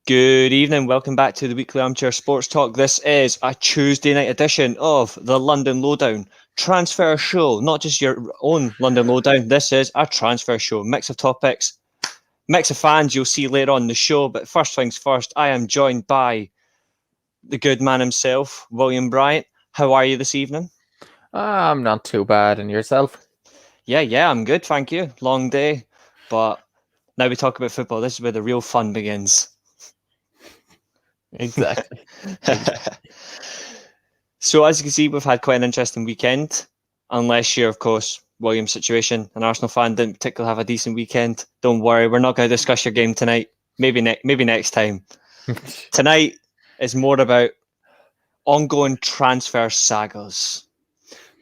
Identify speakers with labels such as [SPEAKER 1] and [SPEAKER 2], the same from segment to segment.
[SPEAKER 1] Good evening. Welcome back to the weekly Armchair Sports Talk. This is a Tuesday night edition of the London Lowdown transfer show. Not just your own London Lowdown. This is a transfer show. Mix of topics, mix of fans you'll see later on the show. But first things first, I am joined by the good man himself, William Bryant. How are you this evening?
[SPEAKER 2] I'm not too bad. And yourself?
[SPEAKER 1] Yeah, I'm good. Thank you. Long day. But now we talk about football. This is where the real fun begins.
[SPEAKER 2] Exactly.
[SPEAKER 1] So as you can see, we've had quite an interesting weekend. Unless you're, of course, William's situation, an Arsenal fan didn't particularly have a decent weekend. Don't worry, we're not going to discuss your game tonight. Maybe next time. Tonight is more about ongoing transfer sagas,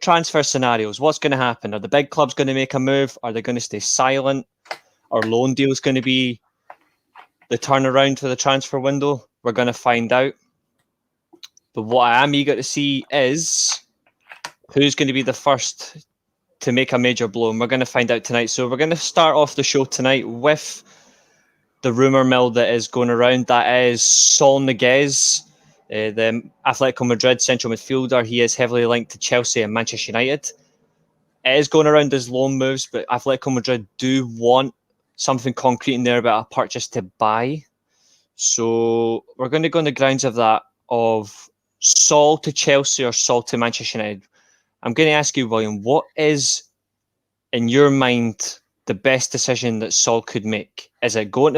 [SPEAKER 1] transfer scenarios. What's going to happen? Are the big clubs going to make a move? Are they going to stay silent? Are loan deals going to be the turnaround for the transfer window? We're going to find out. But what I am eager to see is who's going to be the first to make a major blow. And we're going to find out tonight. So we're going to start off the show tonight with the rumour mill that is going around. That is Saul Niguez, the Atletico Madrid central midfielder. He is heavily linked to Chelsea and Manchester United. It is going around as loan moves, but Atletico Madrid do want something concrete in there about a purchase to buy. So we're going to go on the grounds of that, of Saul to Chelsea or Saul to Manchester United. I'm going to ask you, William, what is, in your mind, the best decision that Saul could make? Is it going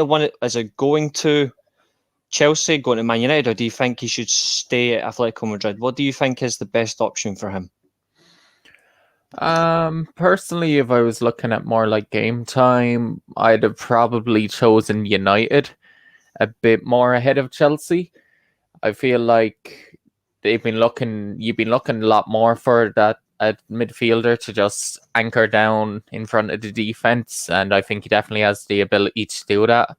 [SPEAKER 1] to Chelsea, going to Man United, or do you think he should stay at Atletico Madrid? What do you think is the best option for him?
[SPEAKER 2] Personally, if I was looking at more like game time, I'd have probably chosen United a bit more ahead of Chelsea. I feel like you've been looking a lot more for that midfielder to just anchor down in front of the defense, and I think he definitely has the ability to do that.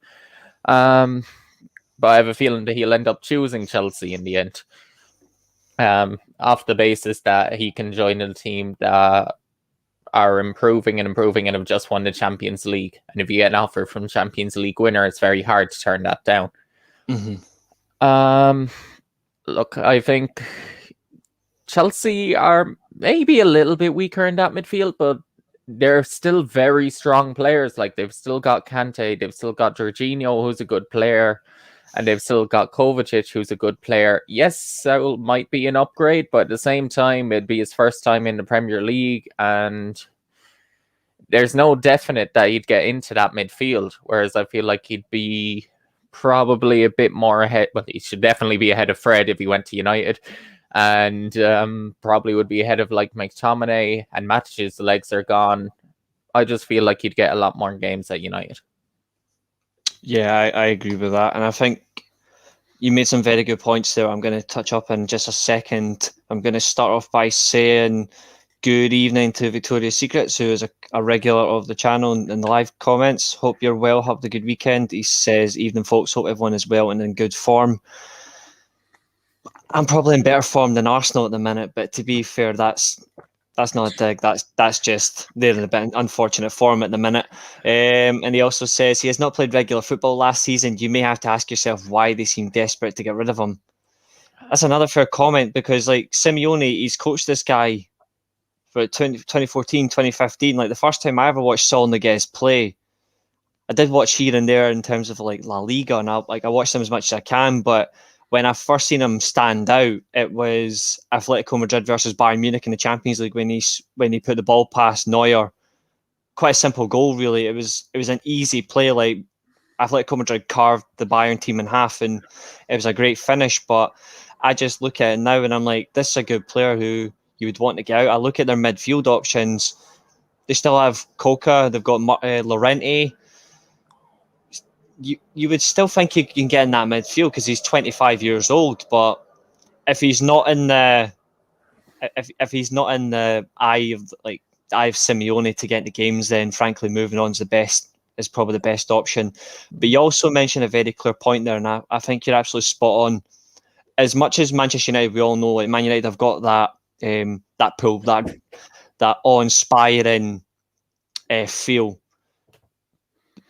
[SPEAKER 2] But I have a feeling that he'll end up choosing Chelsea in the end. Off the basis that he can join a team that are improving and have just won the Champions League. And if you get an offer from Champions League winner, it's very hard to turn that down.
[SPEAKER 1] Mm-hmm.
[SPEAKER 2] Look, I think Chelsea are maybe a little bit weaker in that midfield, but they're still very strong players. Like, they've still got Kante, they've still got Jorginho, who's a good player, and they've still got Kovacic, who's a good player. Yes, Saul might be an upgrade, but at the same time, it'd be his first time in the Premier League, and there's no definite that he'd get into that midfield, whereas I feel like he'd be probably a bit more ahead. Well, he should definitely be ahead of Fred if he went to United, and probably would be ahead of like McTominay and Matic's legs are gone. I just feel like he'd get a lot more games at United.
[SPEAKER 1] Yeah, I agree with that. And I think you made some very good points there. I'm going to touch up in just a second. I'm going to start off by saying good evening to Victoria's Secrets, who is a regular of the channel in the live comments. Hope you're well. Have a good weekend. He says, evening, folks. Hope everyone is well and in good form. I'm probably in better form than Arsenal at the minute, but to be fair, that's not a dig. That's just they're in a bit unfortunate form at the minute. And he also says he has not played regular football last season. You may have to ask yourself why they seem desperate to get rid of him. That's another fair comment, because like Simeone, he's coached this guy for 2014, 2015. Like, the first time I ever watched Saul Niguez play, I did watch here and there in terms of like La Liga, and I watched him as much as I can, but when I first seen him stand out, it was Atletico Madrid versus Bayern Munich in the Champions League when he put the ball past Neuer. Quite a simple goal, really. It was an easy play. Like, Atletico Madrid carved the Bayern team in half, and it was a great finish. But I just look at it now and I'm like, this is a good player who you would want to get out. I look at their midfield options. They still have Coca. They've got Llorente. You would still think you can get in that midfield because he's 25 years old, but if he's not in the if he's not in the eye of Simeone to get into games, then frankly moving on is probably the best option. But you also mentioned a very clear point there, and I think you're absolutely spot on. As much as Manchester United, we all know, like, Man United have got that pull, that awe-inspiring feel.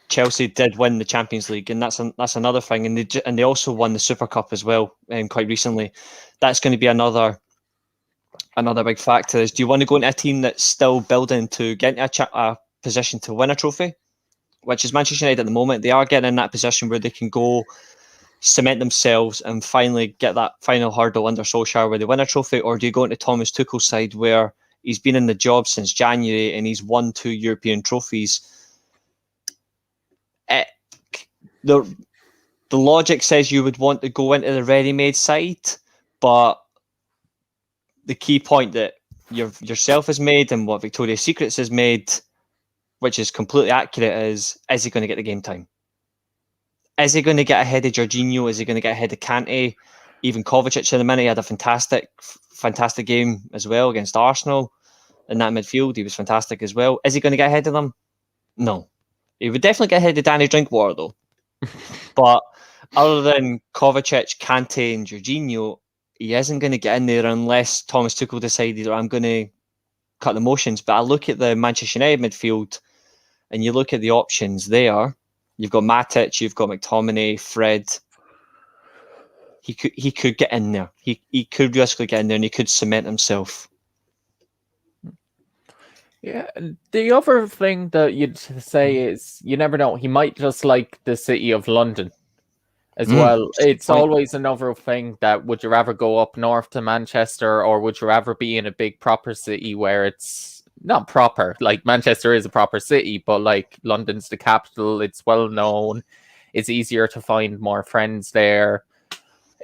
[SPEAKER 1] Chelsea did win the Champions League, and that's another thing. And they also won the Super Cup as well, quite recently. That's going to be another big factor. Is do you want to go into a team that's still building to get into a position to win a trophy, which is Manchester United at the moment? They are getting in that position where they can go cement themselves and finally get that final hurdle under Solskjaer where they win a trophy, or do you go into Thomas Tuchel's side where he's been in the job since January and he's won 2 European trophies? The logic says you would want to go into the ready-made side, but the key point that yourself has made and what Victoria's Secrets has made, which is completely accurate, is he going to get the game time? Is he going to get ahead of Jorginho? Is he going to get ahead of Kante? Even Kovacic in the minute, he had a fantastic game as well against Arsenal in that midfield. He was fantastic as well. Is he going to get ahead of them? No. He would definitely get ahead of Danny Drinkwater, though. But other than Kovacic, Kante and Jorginho, he isn't going to get in there unless Thomas Tuchel decided, I'm going to cut the motions. But I look at the Manchester United midfield and you look at the options there. You've got Matic, you've got McTominay, Fred. He could get in there. He could realistically get in there and he could cement himself.
[SPEAKER 2] Yeah, the other thing that you'd say is you never know. He might just like the city of London as well. It's always another thing that would you rather go up north to Manchester or would you rather be in a big proper city where it's not proper? Like Manchester is a proper city, but like London's the capital. It's well known. It's easier to find more friends there.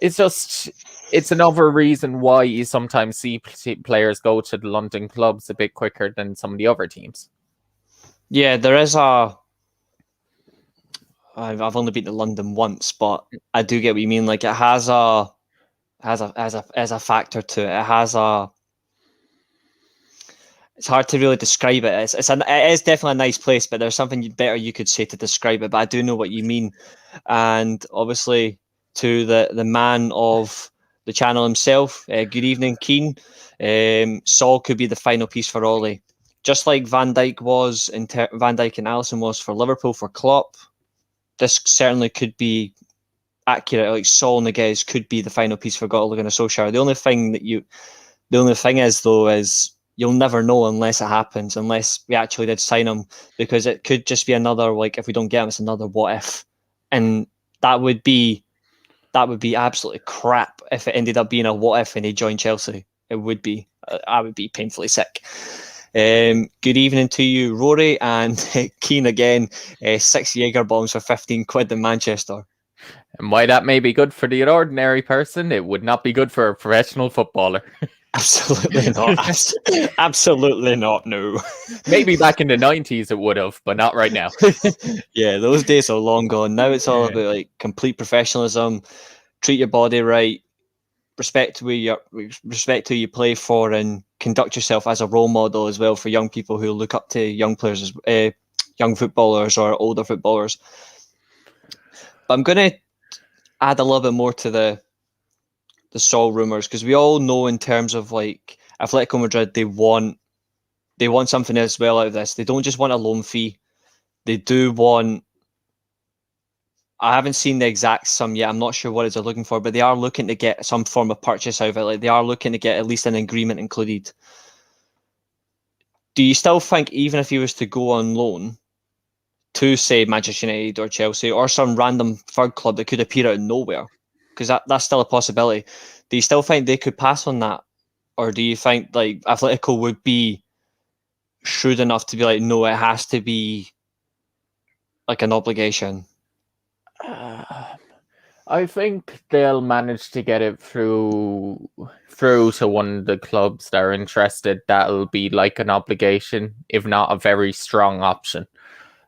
[SPEAKER 2] It's another reason why you sometimes see players go to the London clubs a bit quicker than some of the other teams.
[SPEAKER 1] Yeah, there is I've only been to London once, but I do get what you mean. Like it has a factor to it. It's hard to really describe it. It is definitely a nice place, but there's something better you could say to describe it. But I do know what you mean, and obviously to the man of the channel himself. Good evening, Keen. Saul could be the final piece for Ollie, just like Van Dijk and Alisson was for Liverpool for Klopp. This certainly could be accurate. Like Saul Niguez could be the final piece for Ole Gunnar Solskjaer. The only thing is though is you'll never know unless it happens, unless we actually did sign him, because it could just be another, like, if we don't get him, it's another what if, and that would be absolutely crap if it ended up being a what if and he joined Chelsea. It would be. I would be painfully sick. Good evening to you, Rory, and Keen again. 6 Jaeger bombs for 15 quid in Manchester.
[SPEAKER 2] And why that may be good for the ordinary person, it would not be good for a professional footballer.
[SPEAKER 1] Absolutely not. Absolutely not, no.
[SPEAKER 2] Maybe back in the 90s it would have, but not right now.
[SPEAKER 1] Yeah, those days are long gone. Now it's all about like complete professionalism, treat your body right, respect who you play for, and conduct yourself as a role model as well for young people who look up to young players, young footballers or older footballers. But I'm going to add a little bit more to the Saul rumours, because we all know in terms of like Atletico Madrid, they want something as well out of this. They don't just want a loan fee. They do want, I haven't seen the exact sum yet. I'm not sure what they're looking for, but they are looking to get some form of purchase out of it. Like they are looking to get at least an agreement included. Do you still think even if he was to go on loan to, say, Manchester United or Chelsea or some random third club that could appear out of nowhere, because that's still a possibility, do you still think they could pass on that? Or do you think like Atletico would be shrewd enough to be like, no, it has to be like an obligation?
[SPEAKER 2] I think they'll manage to get it through to one of the clubs that are interested. That'll be like an obligation, if not a very strong option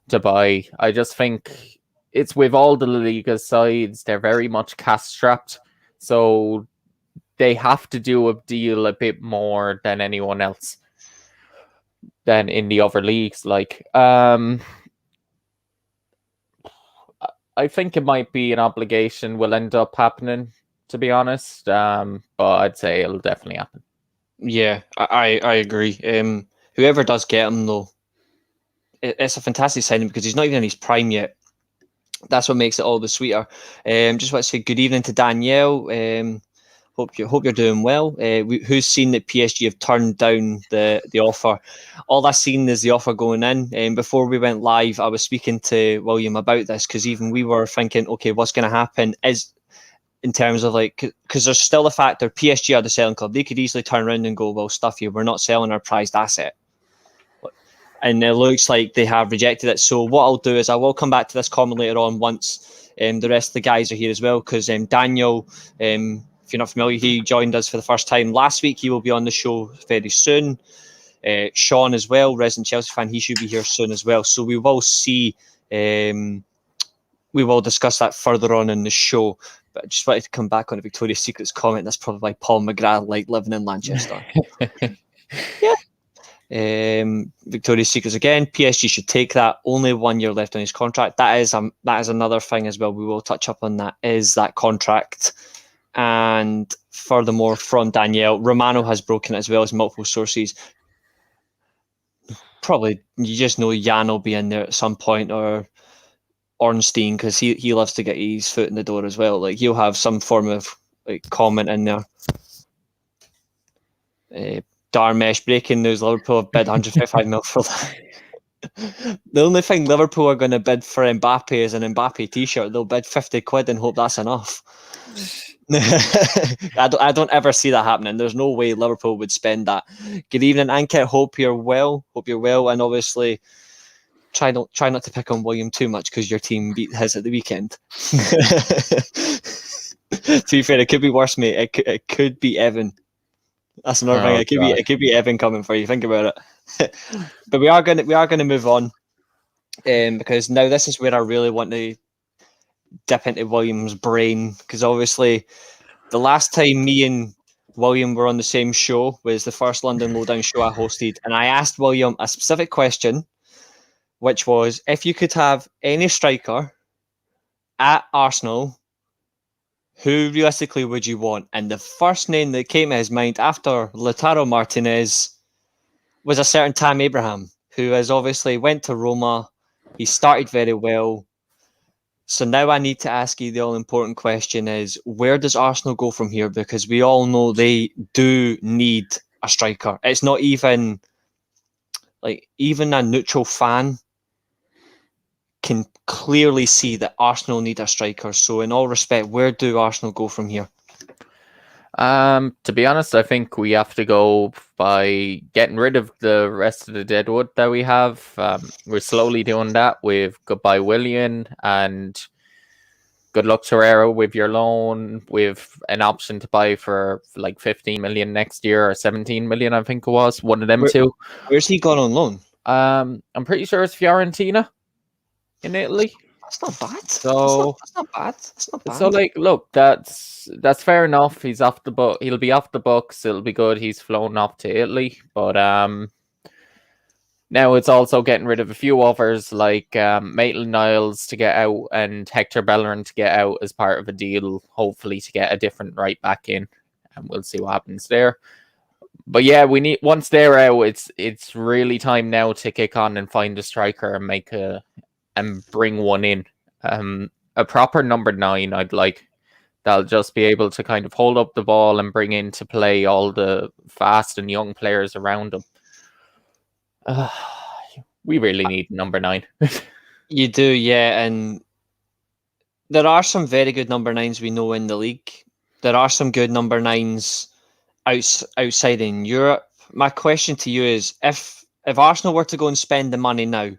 [SPEAKER 2] to buy. I just think it's with all the La Liga sides, they're very much cash-strapped. So they have to do a deal a bit more than anyone else than in the other leagues. Like, I think it might be an obligation will end up happening, to be honest. But I'd say it'll definitely happen.
[SPEAKER 1] Yeah, I agree. Whoever does get him, though, it's a fantastic signing because he's not even in his prime yet. That's what makes it all the sweeter. Just want to say good evening to Danielle. Hope you're doing well. Who's seen that PSG have turned down the offer? All I've seen is the offer going in. Before we went live, I was speaking to William about this because even we were thinking, okay, what's going to happen is in terms of like, because there's still the factor PSG are the selling club. They could easily turn around and go, well, stuff you, we're not selling our prized asset. And it looks like they have rejected it. So what I'll do is I will come back to this comment later on once the rest of the guys are here as well, because Daniel, if you're not familiar, he joined us for the first time last week. He will be on the show very soon. Sean as well, resident Chelsea fan, he should be here soon as well. So we will see, we will discuss that further on in the show. But I just wanted to come back on a Victoria's Secret's comment. That's probably why Paul McGrath like living in Manchester. Yeah. Victoria's Secrets again. PSG should take that. Only 1 year left on his contract. That is another thing as well. We will touch up on that. Is that contract? And furthermore, from Danielle, Romano has broken it as well as multiple sources. Probably you just know Jan will be in there at some point, or Ornstein, because he loves to get his foot in the door as well. Like he'll have some form of like comment in there. Darmesh, breaking news, Liverpool have bid 155 mil for that. The only thing Liverpool are going to bid for Mbappe is an Mbappe t-shirt. They'll bid 50 quid and hope that's enough. I don't ever see that happening. There's no way Liverpool would spend that. Good evening, Ankit. Hope you're well. And obviously try not to pick on William too much because your team beat his at the weekend. To be fair, it could be worse, mate. It could be Evan. That's another thing. It could be Evan coming for you. Think about it. But we are gonna move on, because now this is where I really want to dip into William's brain, because obviously the last time me and William were on the same show was the first London Lowdown show I hosted, and I asked William a specific question, which was if you could have any striker at Arsenal, who realistically would you want? And the first name that came to his mind after Lautaro Martinez was a certain Tam Abraham, who has obviously went to Roma. He started very well. So now I need to ask you the all-important question is, where does Arsenal go from here? Because we all know they do need a striker. It's not even a neutral fan can clearly see that Arsenal need a striker. So in all respect, where do Arsenal go from here?
[SPEAKER 2] To be honest, I think we have to go by getting rid of the rest of the deadwood that we have. We're slowly doing that with goodbye Willian and good luck Torreira with your loan, with an option to buy for like 15 million next year or 17 million, I think it was. One of them two.
[SPEAKER 1] Where's he gone on loan?
[SPEAKER 2] I'm pretty sure it's Fiorentina in Italy.
[SPEAKER 1] That's not bad.
[SPEAKER 2] So
[SPEAKER 1] that's not bad. That's not bad.
[SPEAKER 2] So like, look, that's fair enough. He's off the book. He'll be off the books. It'll be good. He's flown off to Italy, but now it's also getting rid of a few offers like Maitland-Niles to get out and Hector Bellerin to get out as part of a deal, hopefully to get a different right back in, and we'll see what happens there. But yeah, we need, once they're out, it's really time now to kick on and find a striker and bring one in. A proper number 9, I'd like. That'll just be able to kind of hold up the ball and bring into play all the fast and young players around them. We really need number 9.
[SPEAKER 1] You do, yeah. And there are some very good number 9s we know in the league. There are some good number 9s outside in Europe. My question to you is, if Arsenal were to go and spend the money now,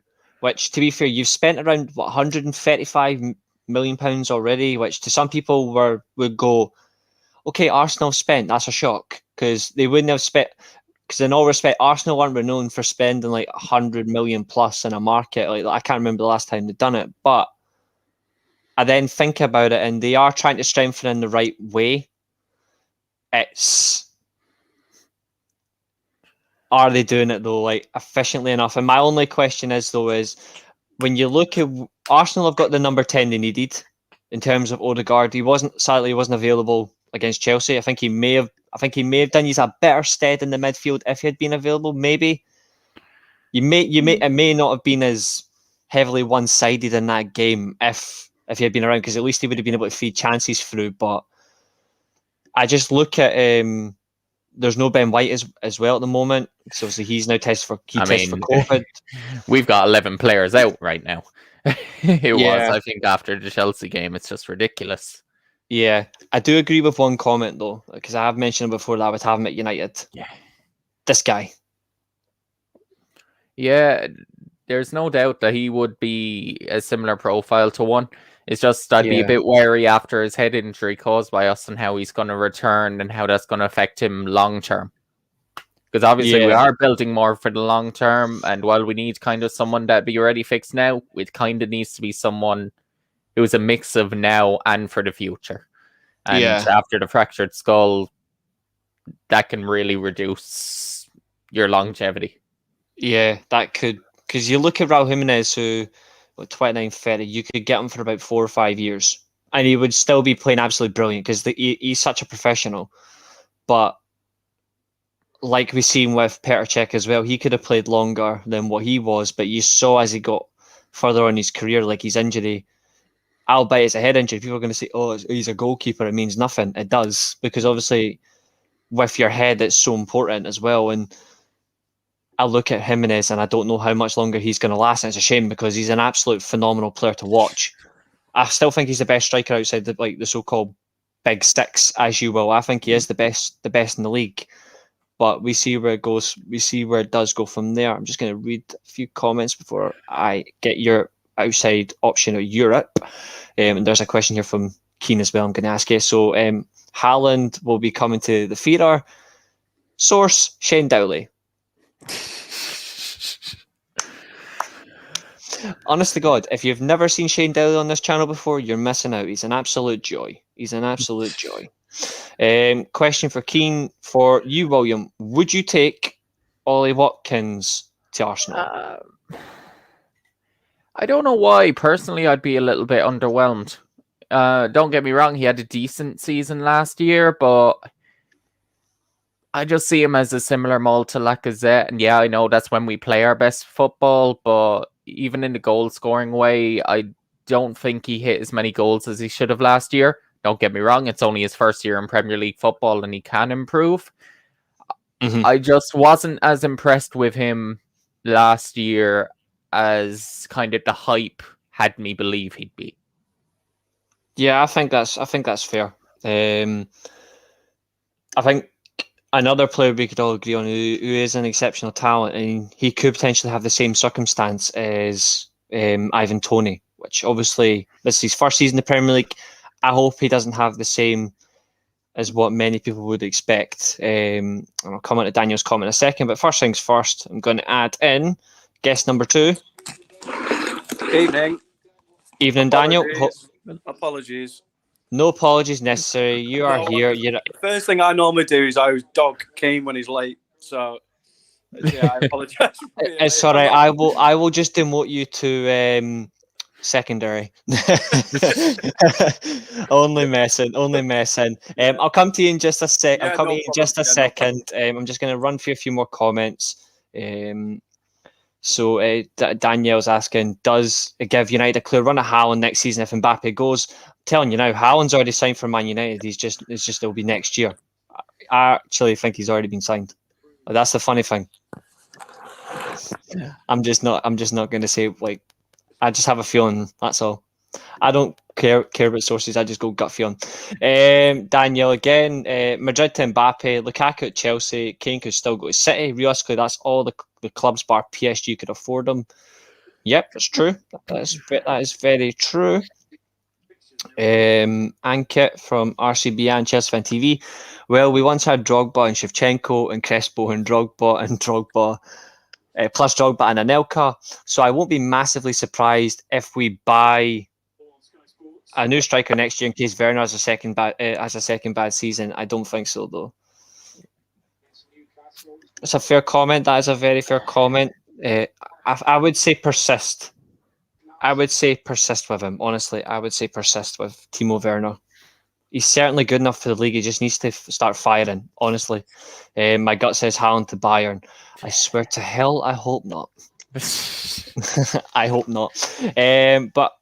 [SPEAKER 1] which, to be fair, you've spent around 135 million pounds already, which to some people would go, okay, Arsenal spent, that's a shock, because they wouldn't have spent. Because in all respect, Arsenal aren't renowned for spending like 100 million plus in a market. Like, I can't remember the last time they've done it, but I then think about it, and they are trying to strengthen in the right way. Are they doing it though, like efficiently enough? And my only question is though, is when you look at Arsenal have got the number 10 they needed in terms of Odegaard. He wasn't available against Chelsea. I think he may have done you a better stead in the midfield if he had been available, maybe. it may not have been as heavily one-sided in that game if he had been around, because at least he would have been able to feed chances through. But I just look at there's no Ben White as well at the moment, because obviously he's now tested for COVID.
[SPEAKER 2] We've got 11 players out right now. It
[SPEAKER 1] Yeah.
[SPEAKER 2] was, I think, after the Chelsea game. It's just ridiculous.
[SPEAKER 1] Yeah, I do agree with one comment though, because I have mentioned before that I would have him at United.
[SPEAKER 2] Yeah.
[SPEAKER 1] This guy.
[SPEAKER 2] Yeah, there's no doubt that he would be a similar profile to one. It's just I'd be a bit wary after his head injury caused by us and how he's going to return and how that's going to affect him long term. Because obviously we are building more for the long term, and while we need kind of someone that be already fixed now, it kind of needs to be someone who's a mix of now and for the future. And after the fractured skull, that can really reduce your longevity.
[SPEAKER 1] Yeah, that could, because you look at Raul Jimenez, who 29, 30, you could get him for about 4 or 5 years, and he would still be playing absolutely brilliant because he's such a professional. But like we've seen with Petr Cech as well, he could have played longer than what he was, but you saw as he got further on in his career, like his injury, albeit it's a head injury, people are going to say, oh, he's a goalkeeper, it means nothing. It does, because obviously with your head, it's so important as well. And I look at Jimenez and I don't know how much longer he's going to last. And it's a shame because he's an absolute phenomenal player to watch. I still think he's the best striker outside the so-called big sticks, as you will. I think he is the best in the league. But we see where it goes. We see where it does go from there. I'm just going to read a few comments before I get your outside option of Europe. And there's a question here from Keen as well I'm going to ask you. So Haaland will be coming to the theatre. Source, Shane Dowley. Honest to God, if you've never seen Shane Dowley on this channel before, you're missing out. He's an absolute joy. Question for Keen, for you, William. Would you take Ollie Watkins to Arsenal?
[SPEAKER 2] I don't know why. Personally, I'd be a little bit underwhelmed. Don't get me wrong, he had a decent season last year, but I just see him as a similar mold to Lacazette. And yeah, I know that's when we play our best football, but even in the goal scoring way, I don't think he hit as many goals as he should have last year. Don't get me wrong, it's only his first year in Premier League football and he can improve. Mm-hmm. I just wasn't as impressed with him last year as kind of the hype had me believe he'd be.
[SPEAKER 1] Yeah, I think that's fair. I think another player we could all agree on who is an exceptional talent, and he could potentially have the same circumstance as Ivan Toney, which obviously this is his first season in the Premier League. I hope he doesn't have the same as what many people would expect. I'll comment to Daniel's comment in a second, but first things first, I'm going to add in guest number 2.
[SPEAKER 3] Evening.
[SPEAKER 1] Evening, Daniel.
[SPEAKER 3] Apologies.
[SPEAKER 1] No apologies necessary. You are here.
[SPEAKER 3] The first thing I normally do is I dog Keen when he's late. So yeah, I apologize.
[SPEAKER 1] It's all right. I will just demote you to secondary. Only messing. I'll come to you in just a sec.
[SPEAKER 3] Yeah,
[SPEAKER 1] I'll come to you in just a second. I'm just going to run through a few more comments. So Danielle's asking, does it give United a clear run at Haaland next season if Mbappe goes? I'm telling you now, Haaland's already signed for Man United. It's just it'll be next year. I actually think he's already been signed. That's the funny thing. I'm just not going to say, like, I just have a feeling, that's all. I don't care about sources, I just go gut feeling. Daniel again, Madrid to Mbappe, Lukaku at Chelsea, Kane could still go to City. Realistically, that's all the clubs bar PSG could afford them. Yep, that's true. That is very true. Ankit from RCB and Chelsea Fan TV. Well, we once had Drogba and Shevchenko and Crespo and Drogba. Plus Drogba and Anelka. So I won't be massively surprised if we buy a new striker next year in case Werner has a second bad season. I don't think so, though. It's a fair comment. That is a very fair comment. I would say persist. I would say persist with him. Honestly, I would say persist with Timo Werner. He's certainly good enough for the league. He just needs to start firing, honestly. My gut says Haaland to Bayern. I swear to hell, I hope not. I hope not. But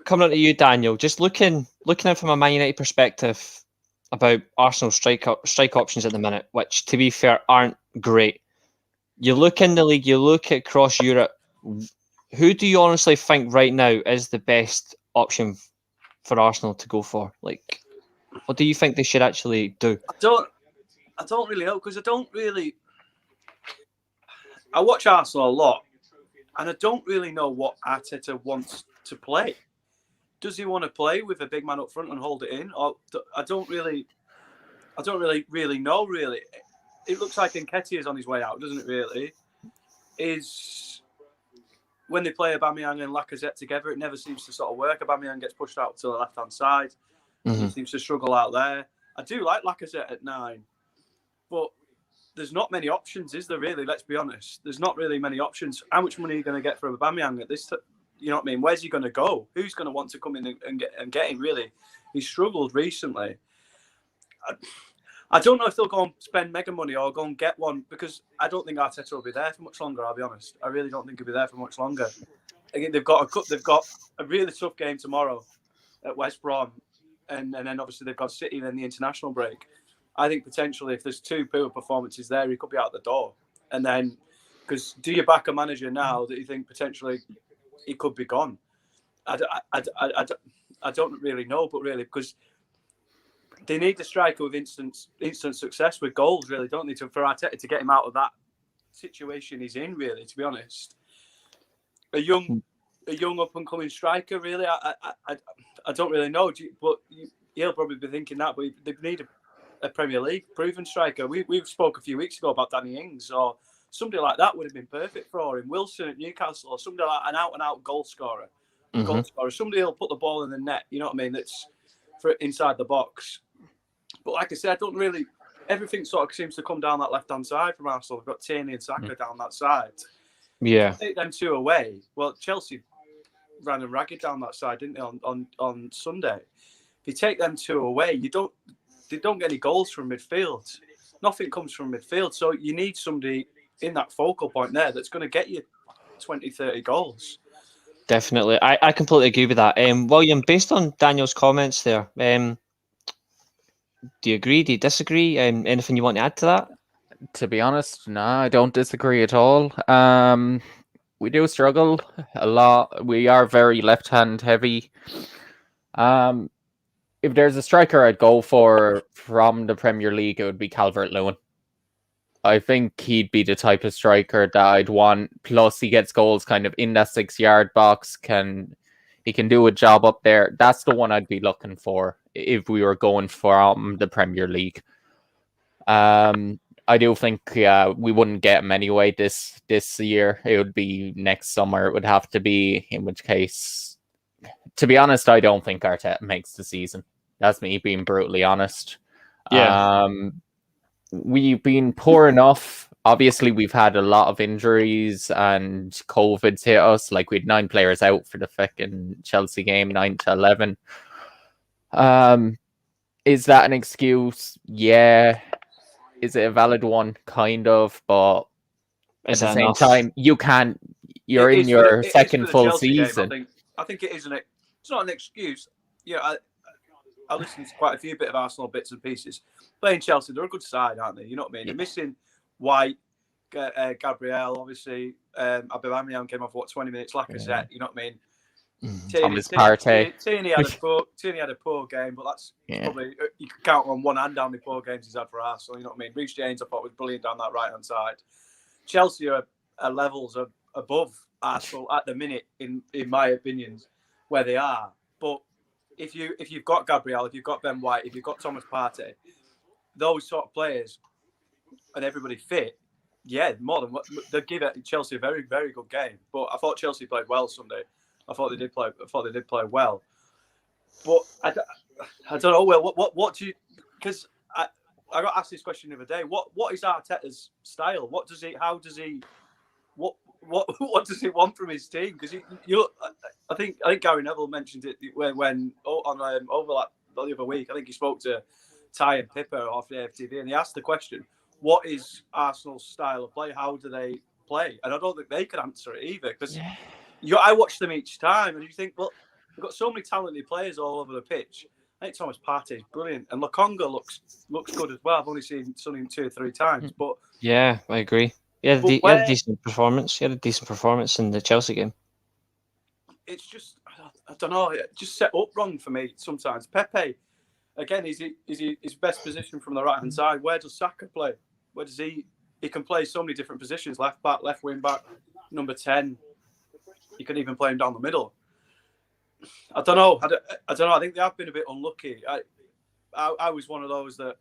[SPEAKER 1] coming on to you, Daniel, just looking at from a Man United perspective about Arsenal's strike options at the minute, which, to be fair, aren't great. You look in the league, you look across Europe, who do you honestly think right now is the best option for Arsenal to go for? Like, what do you think they should actually do?
[SPEAKER 3] I don't really know, because I watch Arsenal a lot, and I don't really know what Arteta wants to play. Does he want to play with a big man up front and hold it in? Or I don't really know. Really, it looks like Nketiah is on his way out, doesn't it? Really, is when they play Aubameyang and Lacazette together, it never seems to sort of work. Aubameyang gets pushed out to the left-hand side. He seems to struggle out there. I do like Lacazette at 9, but there's not many options, is there? Really, let's be honest. There's not really many options. How much money are you going to get for Aubameyang at this? You know what I mean? Where's he going to go? Who's going to want to come in and get him? Really, he's struggled recently. I don't know if they'll go and spend mega money or go and get one, because I don't think Arteta will be there for much longer. I'll be honest. I really don't think he'll be there for much longer. Again, they've got a really tough game tomorrow at West Brom, and then obviously they've got City and then the international break. I think potentially if there's 2 poor performances there, he could be out the door. And then, because do you back a manager now that you think potentially he could be gone? I don't really know, but really, because they need a striker with instant success with goals, really, don't they, for Arteta to get him out of that situation he's in, really, to be honest. A young up and coming striker, really, I don't really know, but he'll probably be thinking that, but they need a Premier League proven striker. We spoke a few weeks ago about Danny Ings, or somebody like that would have been perfect for him. Wilson at Newcastle, or somebody like an out-and-out goal scorer. Somebody who'll put the ball in the net, you know what I mean, that's for inside the box. But like I said, I don't really... Everything sort of seems to come down that left-hand side from Arsenal. We've got Tierney and Saka down that side.
[SPEAKER 1] Yeah.
[SPEAKER 3] Take them 2 away. Well, Chelsea ran and ragged down that side, didn't they, on Sunday? If you take them 2 away, they don't get any goals from midfield. Nothing comes from midfield. So you need somebody in that focal point there that's going to get you 20, 30 goals.
[SPEAKER 1] Definitely. I completely agree with that. William, based on Daniel's comments there, do you agree? Do you disagree? Anything you want to add to that?
[SPEAKER 2] To be honest, no, I don't disagree at all. We do struggle a lot. We are very left-hand heavy. If there's a striker I'd go for from the Premier League, it would be Calvert-Lewin. I think he'd be the type of striker that I'd want. Plus, he gets goals kind of in that 6-yard box. He can do a job up there. That's the one I'd be looking for if we were going from the Premier League. I do think we wouldn't get him anyway this year. It would be next summer. It would have to be, in which case, to be honest, I don't think Arteta makes the season. That's me being brutally honest.
[SPEAKER 1] Yeah.
[SPEAKER 2] We've been poor enough. Obviously, we've had a lot of injuries and COVID's hit us. Like, we had 9 players out for the fucking Chelsea game, 9 to 11. Is that an excuse? Yeah. Is it a valid one? Kind of, but at the same time, you can't. You're in your second full season.
[SPEAKER 3] I think it isn't. It's not an excuse. Yeah, I listened to quite a few bit of Arsenal bits and pieces. Playing Chelsea, they're a good side, aren't they? You know what I mean? They're missing White, Gabriel, obviously. Aubameyang came off 20 minutes. Lacazette, you know what I mean?
[SPEAKER 2] Thomas Partey.
[SPEAKER 3] Tierney had a poor game, but that's probably, you can count on one hand how many poor games he's had for Arsenal. You know what I mean? Reece James, I thought, was brilliant down that right hand side. Chelsea are levels above Arsenal at the minute, in my opinion, where they are. But if you've got Gabriel, if you've got Ben White, if you've got Thomas Partey, those sort of players, and everybody fit, more than what they give Chelsea a very, very good game. But I thought Chelsea played well Sunday. I thought they did play well. But I don't know. Well, what do you? Because I got asked this question the other day. What is Arteta's style? How does he? what does he want from his team? Because I think Gary Neville mentioned it when on Overlap the other week. I think he spoke to Ty and Pippa off the AFTV, and he asked the question, "What is Arsenal's style of play? How do they play?" And I don't think they could answer it either, because I watch them each time, and you think, well, we've got so many talented players all over the pitch. I think Thomas Partey is brilliant, and Lokonga looks good as well. I've only seen Sonny 2 or 3 times, but
[SPEAKER 1] yeah, I agree. He had a decent performance. He had a decent performance in the Chelsea game.
[SPEAKER 3] It's just, I don't know, it just set up wrong for me sometimes. Pepe, again, is his best position from the right hand side? Where does Saka play? Where does he can play so many different positions: left back, left wing back, number 10. You can even play him down the middle. I don't know. I don't know. I think they have been a bit unlucky. I was one of those that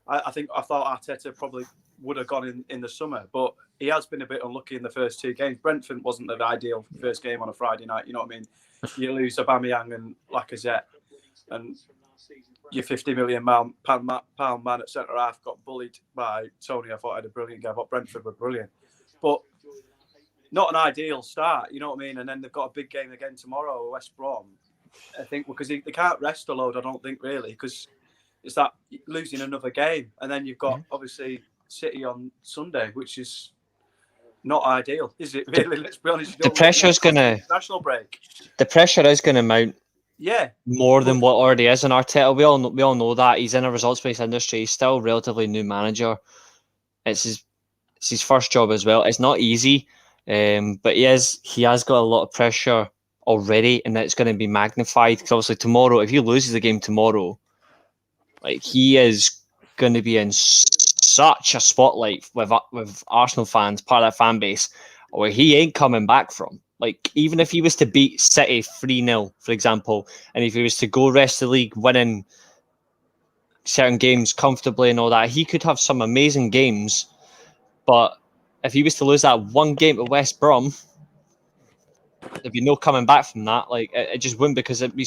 [SPEAKER 3] I thought Arteta probably would have gone in the summer, but he has been a bit unlucky in the first 2 games. Brentford wasn't the ideal first game on a Friday night. You know what I mean? You lose Aubameyang and Lacazette, and your £50 million pound man at centre half got bullied by Tony. I thought I had a brilliant game. I thought Brentford were brilliant, but not an ideal start, you know what I mean? And then they've got a big game again tomorrow, West Brom. I think because they can't rest a load, I don't think, really, because it's that losing another game. And then you've got, obviously, City on Sunday, which is not ideal, is it, really? Let's be honest.
[SPEAKER 1] The pressure's going to...
[SPEAKER 3] National break.
[SPEAKER 1] The pressure is going to mount more than what already is in Arteta. We all know that. He's in a results-based industry. He's still a relatively new manager. It's his first job as well. It's not easy. But he has got a lot of pressure already, and it's going to be magnified because obviously tomorrow, if he loses the game tomorrow, like he is going to be in such a spotlight with Arsenal fans, part of that fan base, where he ain't coming back from. Like, even if he was to beat City 3-0, for example, and if he was to go rest of the league winning certain games comfortably and all that, he could have some amazing games, but if he was to lose that one game to West Brom, there'd be no coming back from that. Like, it just wouldn't, because it'd be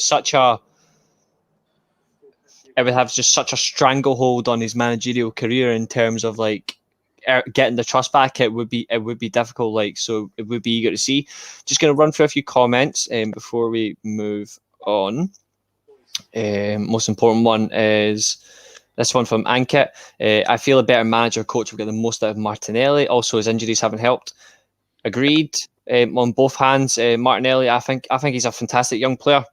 [SPEAKER 1] it would have just such a stranglehold on his managerial career in terms of like getting the trust back. It would be difficult. Like, so it would be eager to see. Just going to run through a few comments before we move on. Most important one is this one from Ankit. I feel a better manager coach will get the most out of Martinelli. Also, his injuries haven't helped. Agreed on both hands. Martinelli, I think he's a fantastic young player.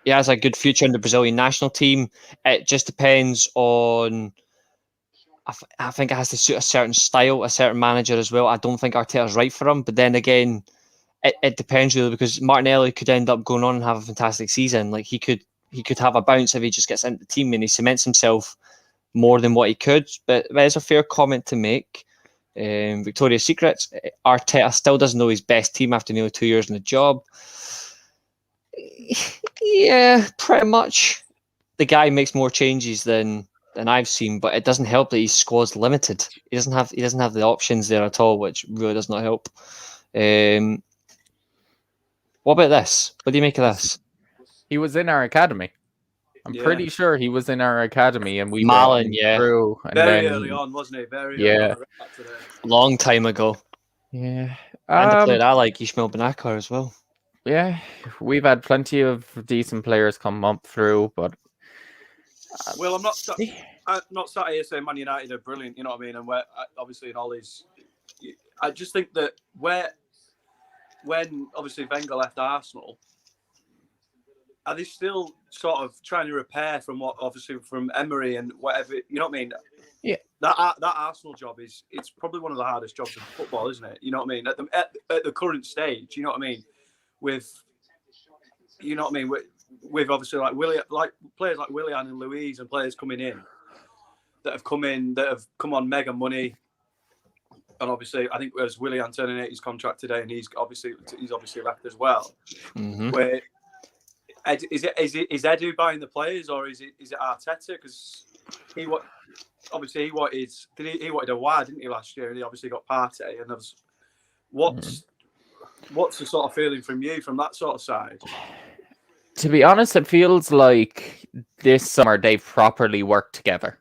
[SPEAKER 1] He has a good future in the Brazilian national team. It just depends on... I think it has to suit a certain style, a certain manager as well. I don't think Arteta's right for him. But then again, it depends really, because Martinelli could end up going on and have a fantastic season. Like, he could have a bounce if he just gets into the team and he cements himself more than what he could. But that is a fair comment to make. Victoria's Secrets, Arteta still doesn't know his best team after nearly 2 years in the job. Yeah, pretty much. The guy makes more changes than I've seen, but it doesn't help that his squad's limited. He doesn't have the options there at all, which really does not help. What about this? What do you make of this?
[SPEAKER 2] He was in our academy. I'm pretty sure he was in our academy, and we
[SPEAKER 1] Malin,
[SPEAKER 2] through. And
[SPEAKER 3] very early on, wasn't he? Very early on.
[SPEAKER 1] Long time ago.
[SPEAKER 2] Yeah.
[SPEAKER 1] And the player I like, Ishmael Benakar as well.
[SPEAKER 2] Yeah, we've had plenty of decent players come up through, but
[SPEAKER 3] well, I'm not sat here saying Man United are brilliant, you know what I mean, and we're obviously in all his. I just think that when obviously Wenger left Arsenal, are they still sort of trying to repair from what obviously from Emery and whatever, you know what I mean?
[SPEAKER 2] Yeah.
[SPEAKER 3] That Arsenal job it's probably one of the hardest jobs in football, isn't it? You know what I mean? At the current stage, you know what I mean? With obviously like players like Willian and Louise and players coming in that have come on mega money, and obviously I think there's Willian turning 80 his contract today, and he's obviously left as well.
[SPEAKER 1] Mm-hmm.
[SPEAKER 3] Where is Edu buying the players, or is it Arteta? Because he wanted a wide, didn't he, last year, and he obviously got Partey, and what's the sort of feeling from you from that sort of side?
[SPEAKER 2] To be honest, it feels like this summer they've properly worked together.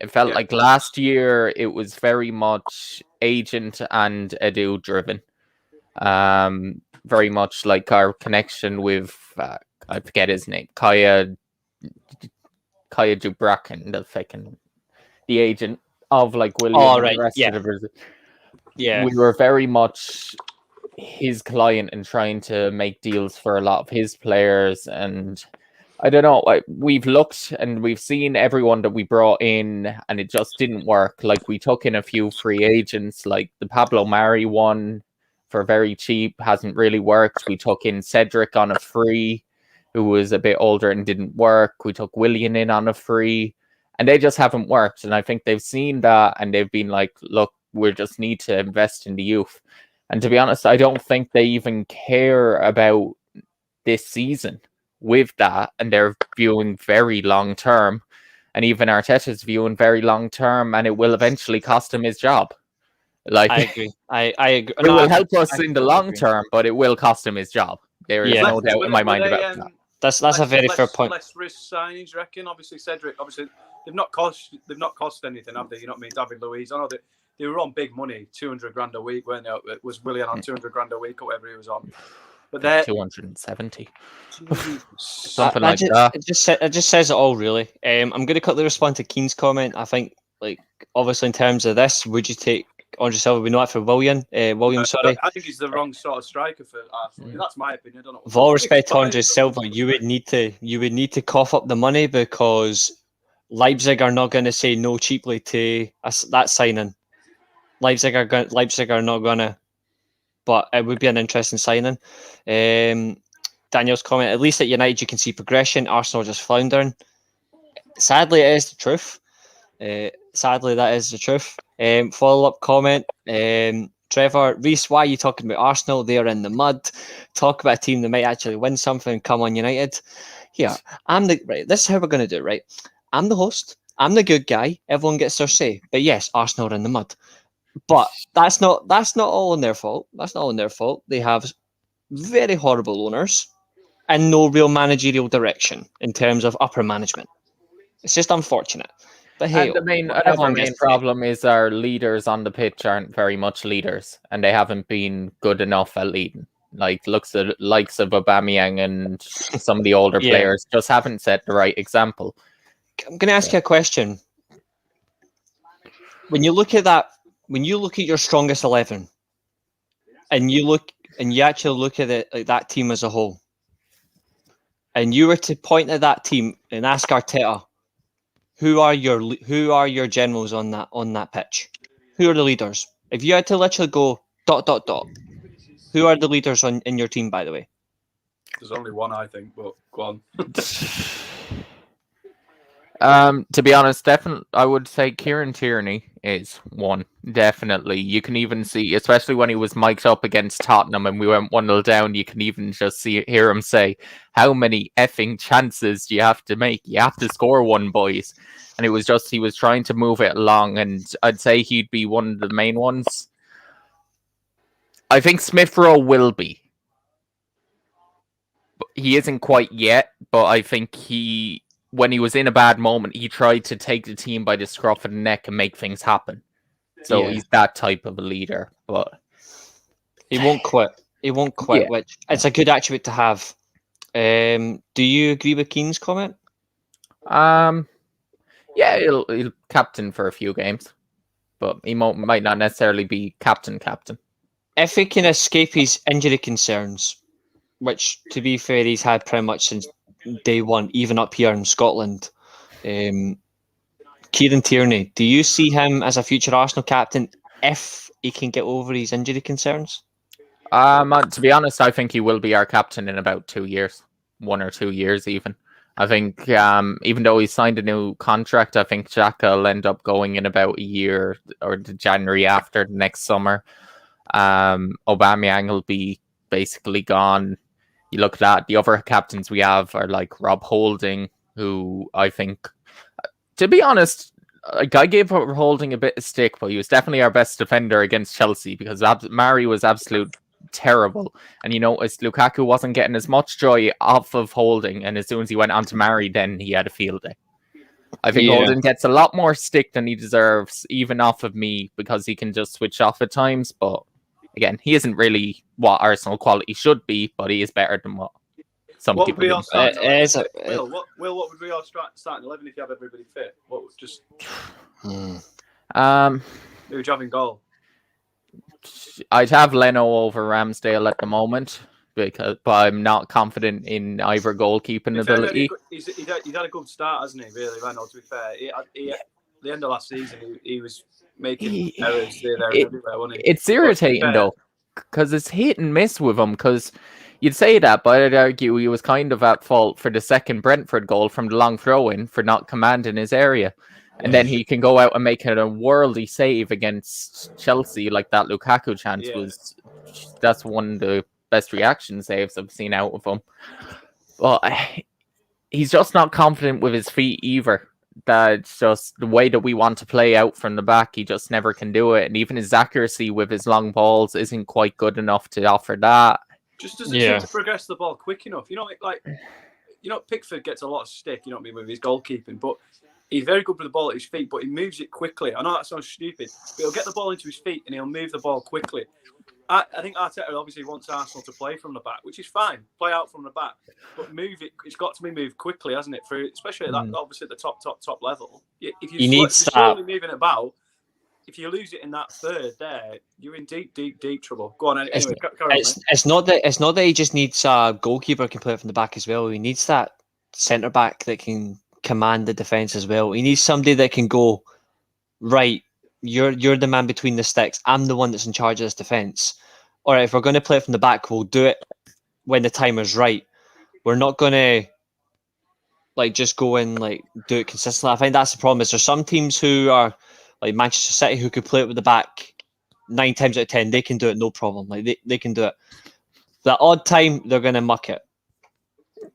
[SPEAKER 2] It felt like last year it was very much agent and Edu driven. Very much like our connection with I forget his name, Kaya Jubrakin, the agent of like William
[SPEAKER 1] Oh,
[SPEAKER 2] and
[SPEAKER 1] right,
[SPEAKER 2] the rest
[SPEAKER 1] yeah.
[SPEAKER 2] of the Brazil.
[SPEAKER 1] Yeah.
[SPEAKER 2] We were very much his client and trying to make deals for a lot of his players. And I don't know, we've looked and we've seen everyone that we brought in and it just didn't work. Like we took in a few free agents, like the Pablo Mari one for very cheap, hasn't really worked. We took in Cedric on a free, who was a bit older and didn't work. We took William in on a free and they just haven't worked. And I think they've seen that and they've been like, look, we just need to invest in the youth. And to be honest, I don't think they even care about this season with that. And they're viewing very long term. And even Arteta's viewing very long term. And it will eventually cost him his job. Like,
[SPEAKER 1] I agree. I agree.
[SPEAKER 2] It will help us in the long term, but it will cost him his job. There is no doubt in my mind about that.
[SPEAKER 1] That's a very fair point.
[SPEAKER 3] Less risk signings, you reckon? Obviously, Cedric. Obviously, they've not cost anything, have they? You know what I mean? David Luiz. I know they were on big money, 200 grand a week, weren't they? It was Willian on 200 grand a week or whatever he was on. But they're
[SPEAKER 2] 270,
[SPEAKER 1] something like that. It just says it all, really. I'm going to quickly respond to Keane's comment. I think, like, obviously, in terms of this, would you take Andre Silva? We know that for William. Sorry.
[SPEAKER 3] I think he's the wrong sort of striker for Arsenal. That's my opinion. I don't know.
[SPEAKER 1] With all respect to Andre Silva, you would need to cough up the money because Leipzig are not going to say no cheaply to that signing. Leipzig are not going to, but it would be an interesting signing. Daniel's comment: at least at United you can see progression. Arsenal just floundering. Sadly, it is the truth. Sadly, that is the truth. Follow-up comment. Trevor, Reece, why are you talking about Arsenal? They are in the mud. Talk about a team that might actually win something. Come on, United. Here, this is how we're going to do it, right? I'm the host. I'm the good guy. Everyone gets their say. But yes, Arsenal are in the mud. But that's not all on their fault. That's not all on their fault. They have very horrible owners and no real managerial direction in terms of upper management. It's just unfortunate. But hey,
[SPEAKER 2] the main problem is our leaders on the pitch aren't very much leaders, and they haven't been good enough at leading. Like, likes of Aubameyang and some of the older players just haven't set the right example.
[SPEAKER 1] I'm going to ask you a question. When you look at your strongest 11, and you actually look at it like that team as a whole, and you were to point at that team and ask Arteta, who are your generals on that pitch? Who are the leaders? If you had to literally go ... who are the leaders in your team, by the way?
[SPEAKER 3] There's only one, I think, but go on.
[SPEAKER 2] To be honest, definitely, I would say Kieran Tierney is one. Definitely. You can even see, especially when he was mic'd up against Tottenham and we went 1-0 down, you can even just hear him say, how many effing chances do you have to make? You have to score one, boys. And it was just, he was trying to move it along, and I'd say he'd be one of the main ones. I think Smith Rowe will be. He isn't quite yet, but I think when he was in a bad moment, he tried to take the team by the scruff of the neck and make things happen. So he's that type of a leader, but
[SPEAKER 1] he won't quit. He won't quit, which it's a good attribute to have. Do you agree with Keane's comment?
[SPEAKER 2] Yeah, he'll captain for a few games, but he might not necessarily be captain.
[SPEAKER 1] If he can escape his injury concerns, which, to be fair, he's had pretty much since day one, even up here in Scotland. Kieran Tierney, do you see him as a future Arsenal captain if he can get over his injury concerns?
[SPEAKER 2] To be honest, I think he will be our captain in about 2 years, 1 or 2 years even. I think even though he signed a new contract, I think Xhaka will end up going in about a year or the January after next summer. Aubameyang will be basically gone. You look at that, the other captains we have are like Rob Holding, who I think, to be honest, like, I gave Holding a bit of stick, but he was definitely our best defender against Chelsea because Mari was absolute terrible. And you noticed Lukaku wasn't getting as much joy off of Holding, and as soon as he went on to Mari, then he had a field day. I think Holding gets a lot more stick than he deserves, even off of me, because he can just switch off at times, but again, he isn't really what Arsenal quality should be, but he is better than what some
[SPEAKER 3] What would
[SPEAKER 2] people
[SPEAKER 3] be
[SPEAKER 2] think.
[SPEAKER 3] our starting
[SPEAKER 1] It is
[SPEAKER 3] 11?
[SPEAKER 1] a-
[SPEAKER 3] What would be our starting 11 if you have everybody fit? What would just
[SPEAKER 2] Um,
[SPEAKER 3] who would you have in goal?
[SPEAKER 2] I'd have Leno over Ramsdale at the moment, but I'm not confident in either goalkeeping ability.
[SPEAKER 3] He's had a good start, hasn't he? Really, Renault. To be fair, the end of last season, he was making errors there and everywhere, wasn't he?
[SPEAKER 2] It's irritating though, because it's hit and miss with him. Because you'd say that, but I'd argue he was kind of at fault for the second Brentford goal from the long throw-in for not commanding his area. And then he can go out and make a worldy save against Chelsea, like that Lukaku chance was. That's one of the best reaction saves I've seen out of him. But he's just not confident with his feet either. That's just the way that we want to play out from the back. He just never can do it. And even his accuracy with his long balls isn't quite good enough to offer that.
[SPEAKER 3] Just doesn't seem to progress the ball quick enough. Pickford gets a lot of stick, with his goalkeeping, but he's very good with the ball at his feet, but he moves it quickly. I know that sounds stupid, but he'll get the ball into his feet and he'll move the ball quickly. I think Arteta obviously wants Arsenal to play from the back, which is fine. Play out from the back, but move it. It's got to be moved quickly, hasn't it? Especially at that, obviously at the top level. If you're slowly moving about, if you lose it in that third there, you're in deep trouble. Go on. Anyway,
[SPEAKER 1] it's not that he just needs a goalkeeper who can play it from the back as well. He needs that centre back that can command the defence as well. He needs somebody that can go, right, you're the man between the sticks. I'm the one that's in charge of this defence. All right, if we're going to play it from the back, we'll do it when the time is right. We're not going to just go in do it consistently. I think that's the problem. Is there's some teams who are like Manchester City who could play it with the back 9 times out of 10. They can do it no problem. They can do it. The odd time they're going to muck it.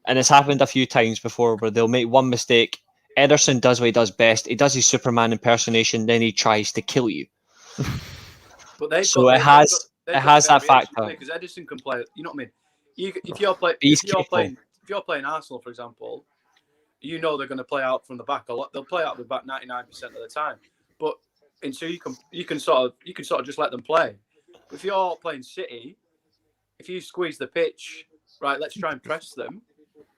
[SPEAKER 1] And it's happened a few times before where they'll make one mistake. Ederson does what he does best. He does his Superman impersonation, then he tries to kill you.
[SPEAKER 3] But
[SPEAKER 1] it has that factor.
[SPEAKER 3] Because Ederson can play. You know what I mean? If you're playing Arsenal, for example, they're going to play out from the back a lot. They'll play out the back 99% of the time. But and so you can sort of just let them play. If you're playing City, if you squeeze the pitch, right, let's try and press them.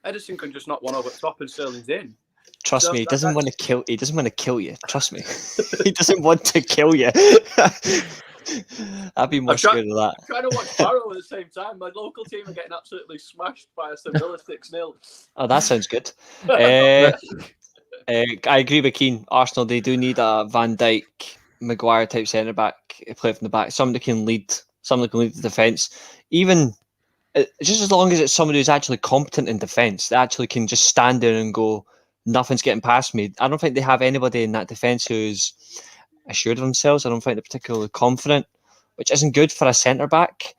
[SPEAKER 3] Ederson can just knock one over the top and Sterling's in.
[SPEAKER 1] Trust me, he doesn't want to kill. He doesn't want to kill you. Trust me, he doesn't want to kill you. I'd be more scared of that.
[SPEAKER 3] I'm trying to watch Barrow at the same time. My local team are getting absolutely smashed by Aston Villa 6-0.
[SPEAKER 1] Oh, that sounds good. I agree with Keen. Arsenal, they do need a Van Dijk, Maguire type centre back, play from the back. Somebody can lead the defence. Even just as long as it's somebody who's actually competent in defence, they actually can just stand there and go, nothing's getting past me. I don't think they have anybody in that defence who's assured of themselves. I don't think they're particularly confident, which isn't good for a centre back.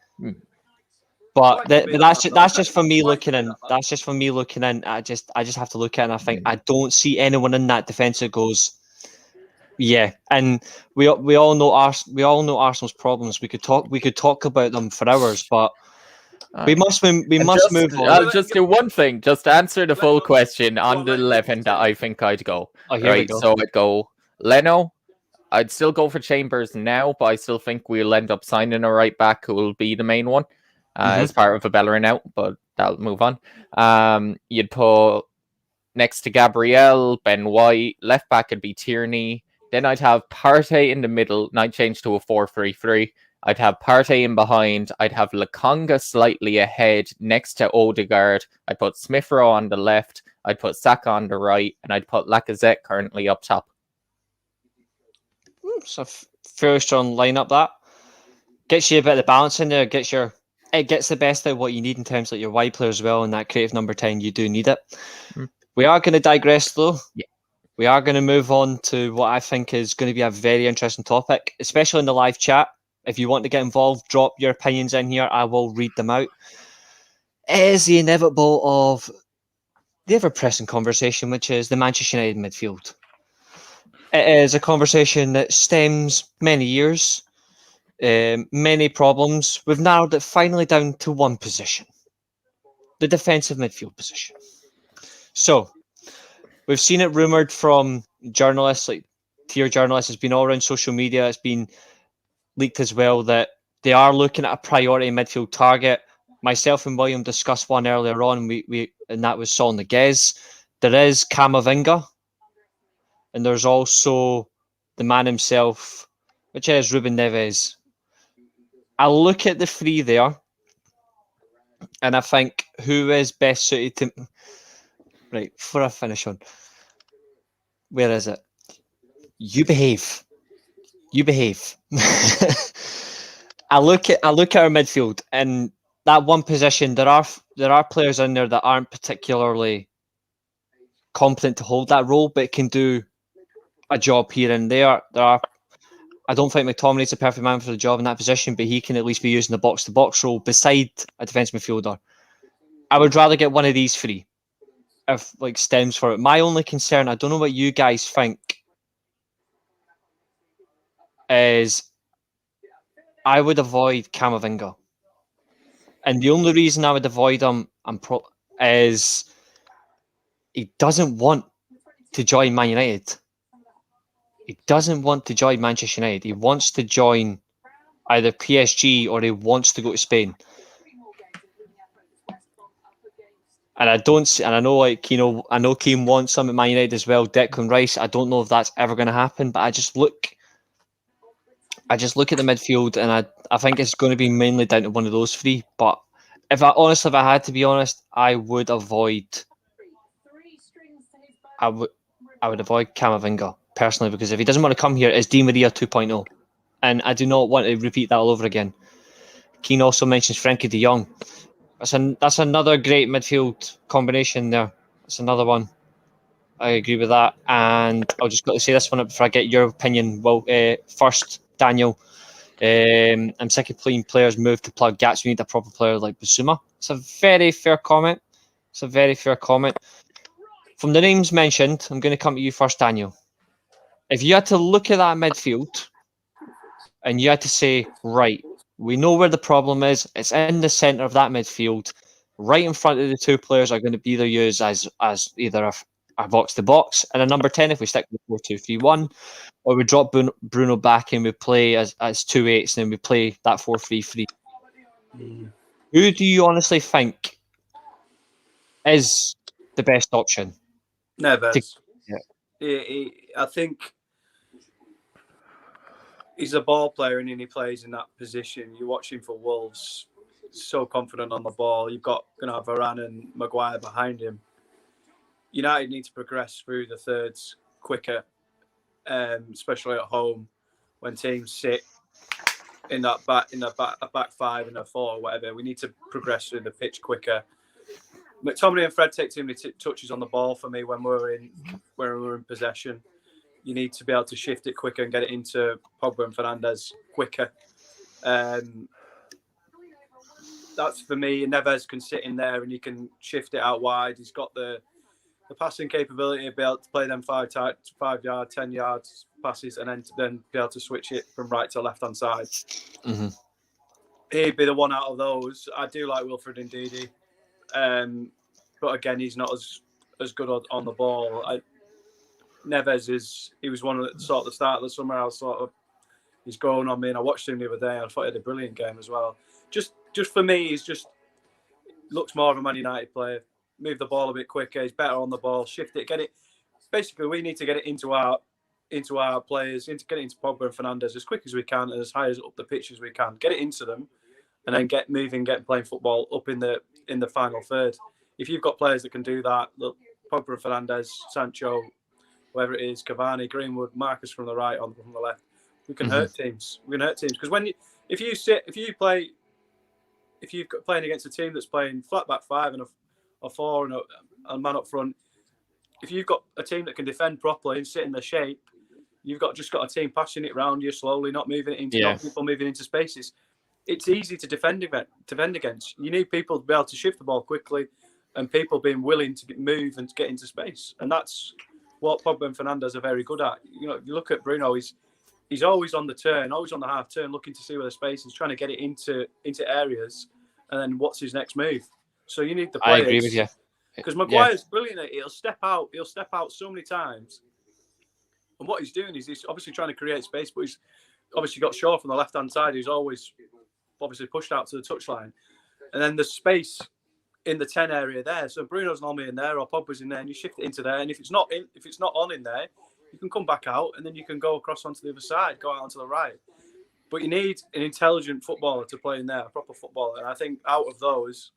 [SPEAKER 1] But that's just for me looking in. That's just for me looking in. I just have to look at it and I think I don't see anyone in that defence that goes, yeah. And we all know Arsenal's problems. We could talk about them for hours, but we must move on.
[SPEAKER 2] I'll just do one thing. Just answer the full question on the 11 that I think I'd go. Right, so I'd go Leno. I'd still go for Chambers now, but I still think we'll end up signing a right back who will be the main one as part of a Bellerin out, but that'll move on. You'd put next to Gabriel, Ben White. Left back would be Tierney. Then I'd have Partey in the middle, and I'd change to a 4-3-3. I'd have Partey in behind. I'd have Lokonga slightly ahead next to Odegaard. I'd put Smith Rowe on the left. I'd put Saka on the right. And I'd put Lacazette currently up top.
[SPEAKER 1] It's a fairly strong lineup that. Gets you a bit of balance in there. It gets the best out of what you need in terms of your wide player as well. And that creative number 10, you do need it. We are going to digress though.
[SPEAKER 2] Yeah.
[SPEAKER 1] We are going to move on to what I think is going to be a very interesting topic, especially in the live chat. If you want to get involved, drop your opinions in here. I will read them out. It is the inevitable of the ever-pressing conversation, which is the Manchester United midfield. It is a conversation that stems many years, many problems. We've narrowed it finally down to one position, the defensive midfield position. So, we've seen it rumoured from journalists, like tier journalists. It's been all around social media. It's been leaked as well that they are looking at a priority midfield target. Myself and William discussed one earlier on, and that was Saul Niguez. There is Camavinga, and there's also the man himself, which is Ruben Neves. I look at the three there, and I think who is best suited to... Right, before I finish on, where is it? You behave. You behave. I look at our midfield, and that one position, there are players in there that aren't particularly competent to hold that role, but can do a job here and there. I don't think McTominay's the perfect man for the job in that position, but he can at least be using the box-to-box role beside a defence midfielder. I would rather get one of these three if stems for it. My only concern, I don't know what you guys think, is I would avoid Camavinga. And the only reason I would avoid him is he doesn't want to join Man United. He doesn't want to join Manchester United. He wants to join either PSG or he wants to go to Spain. And I know I know Kieran wants him at Man United as well. Declan Rice. I don't know if that's ever going to happen, but I just look at the midfield, and I think it's going to be mainly down to one of those three. But if I had to be honest, I would avoid Camavinga personally, because if he doesn't want to come here, it's Di Maria 2.0, and I do not want to repeat that all over again. Keane also mentions Frenkie de Jong. That's another great midfield combination there. That's another one. I agree with that, and I'll just got to say this one up before I get your opinion. Well, first, Daniel. I'm sick of playing players move to plug gaps. We need a proper player like Bissouma. It's a very fair comment. From the names mentioned, I'm going to come to you first, Daniel. If you had to look at that midfield and you had to say, right, we know where the problem is. It's in the centre of that midfield. Right in front of the two players are going to be either used as either a box-to-box and a number 10 if we stick with 4-2-3-1, or we drop Bruno back and we play as 2-8s and then we play that 4-3-3. Who do you honestly think is the best option?
[SPEAKER 3] Neves. I think he's a ball player and he plays in that position. You watch him for Wolves, so confident on the ball. You've got going to have Varane and Maguire behind him. United need to progress through the thirds quicker, especially at home when teams sit in that back five and a four or whatever. We need to progress through the pitch quicker. McTominay and Fred take too many touches on the ball for me when we're in possession. You need to be able to shift it quicker and get it into Pogba and Fernandes quicker. That's for me. Neves can sit in there and you can shift it out wide. He's got the passing capability to be able to play them 5 yard, 10 yards passes, and then be able to switch it from right to left hand side. Mm-hmm. He'd be the one out of those. I do like Wilfred Ndidi, but again, he's not as good on the ball. Neves he was one of the start of the summer. He's growing on me, and I watched him the other day. I thought he had a brilliant game as well. Just for me, he's just looks more of a Man United player. Move the ball a bit quicker. He's better on the ball. Shift it. Get it. Basically, we need to get it into our players. Get it into Pogba and Fernandes as quick as we can, and as high as up the pitch as we can. Get it into them, and then get moving, get playing football up in the final third. If you've got players that can do that, look, Pogba and Fernandes, Sancho, whoever it is, Cavani, Greenwood, Marcus from the right, on from the left, we can hurt teams. We can hurt teams because if you're playing against a team that's playing flat back five and a four and a man up front, if you've got a team that can defend properly and sit in the shape, you've just got a team passing it around you slowly, not moving it into not people moving into spaces. It's easy to defend against. You need people to be able to shift the ball quickly, and people being willing to move and to get into space. And that's what Pogba and Fernandes are very good at. You know, you look at Bruno, he's always on the turn, always on the half turn, looking to see where the space is, trying to get it into areas, and then what's his next move. So you need the players.
[SPEAKER 1] I agree with you.
[SPEAKER 3] Because Maguire's brilliant at it. He'll step out so many times. And what he's doing is he's obviously trying to create space, but he's obviously got Shaw from the left-hand side, who's always obviously pushed out to the touchline, and then there's space in the 10 area there. So Bruno's normally in there or Pogba's in there, and you shift it into there. And if it's not on in there, you can come back out and then you can go across onto the other side, go out onto the right. But you need an intelligent footballer to play in there, a proper footballer. And I think out of those,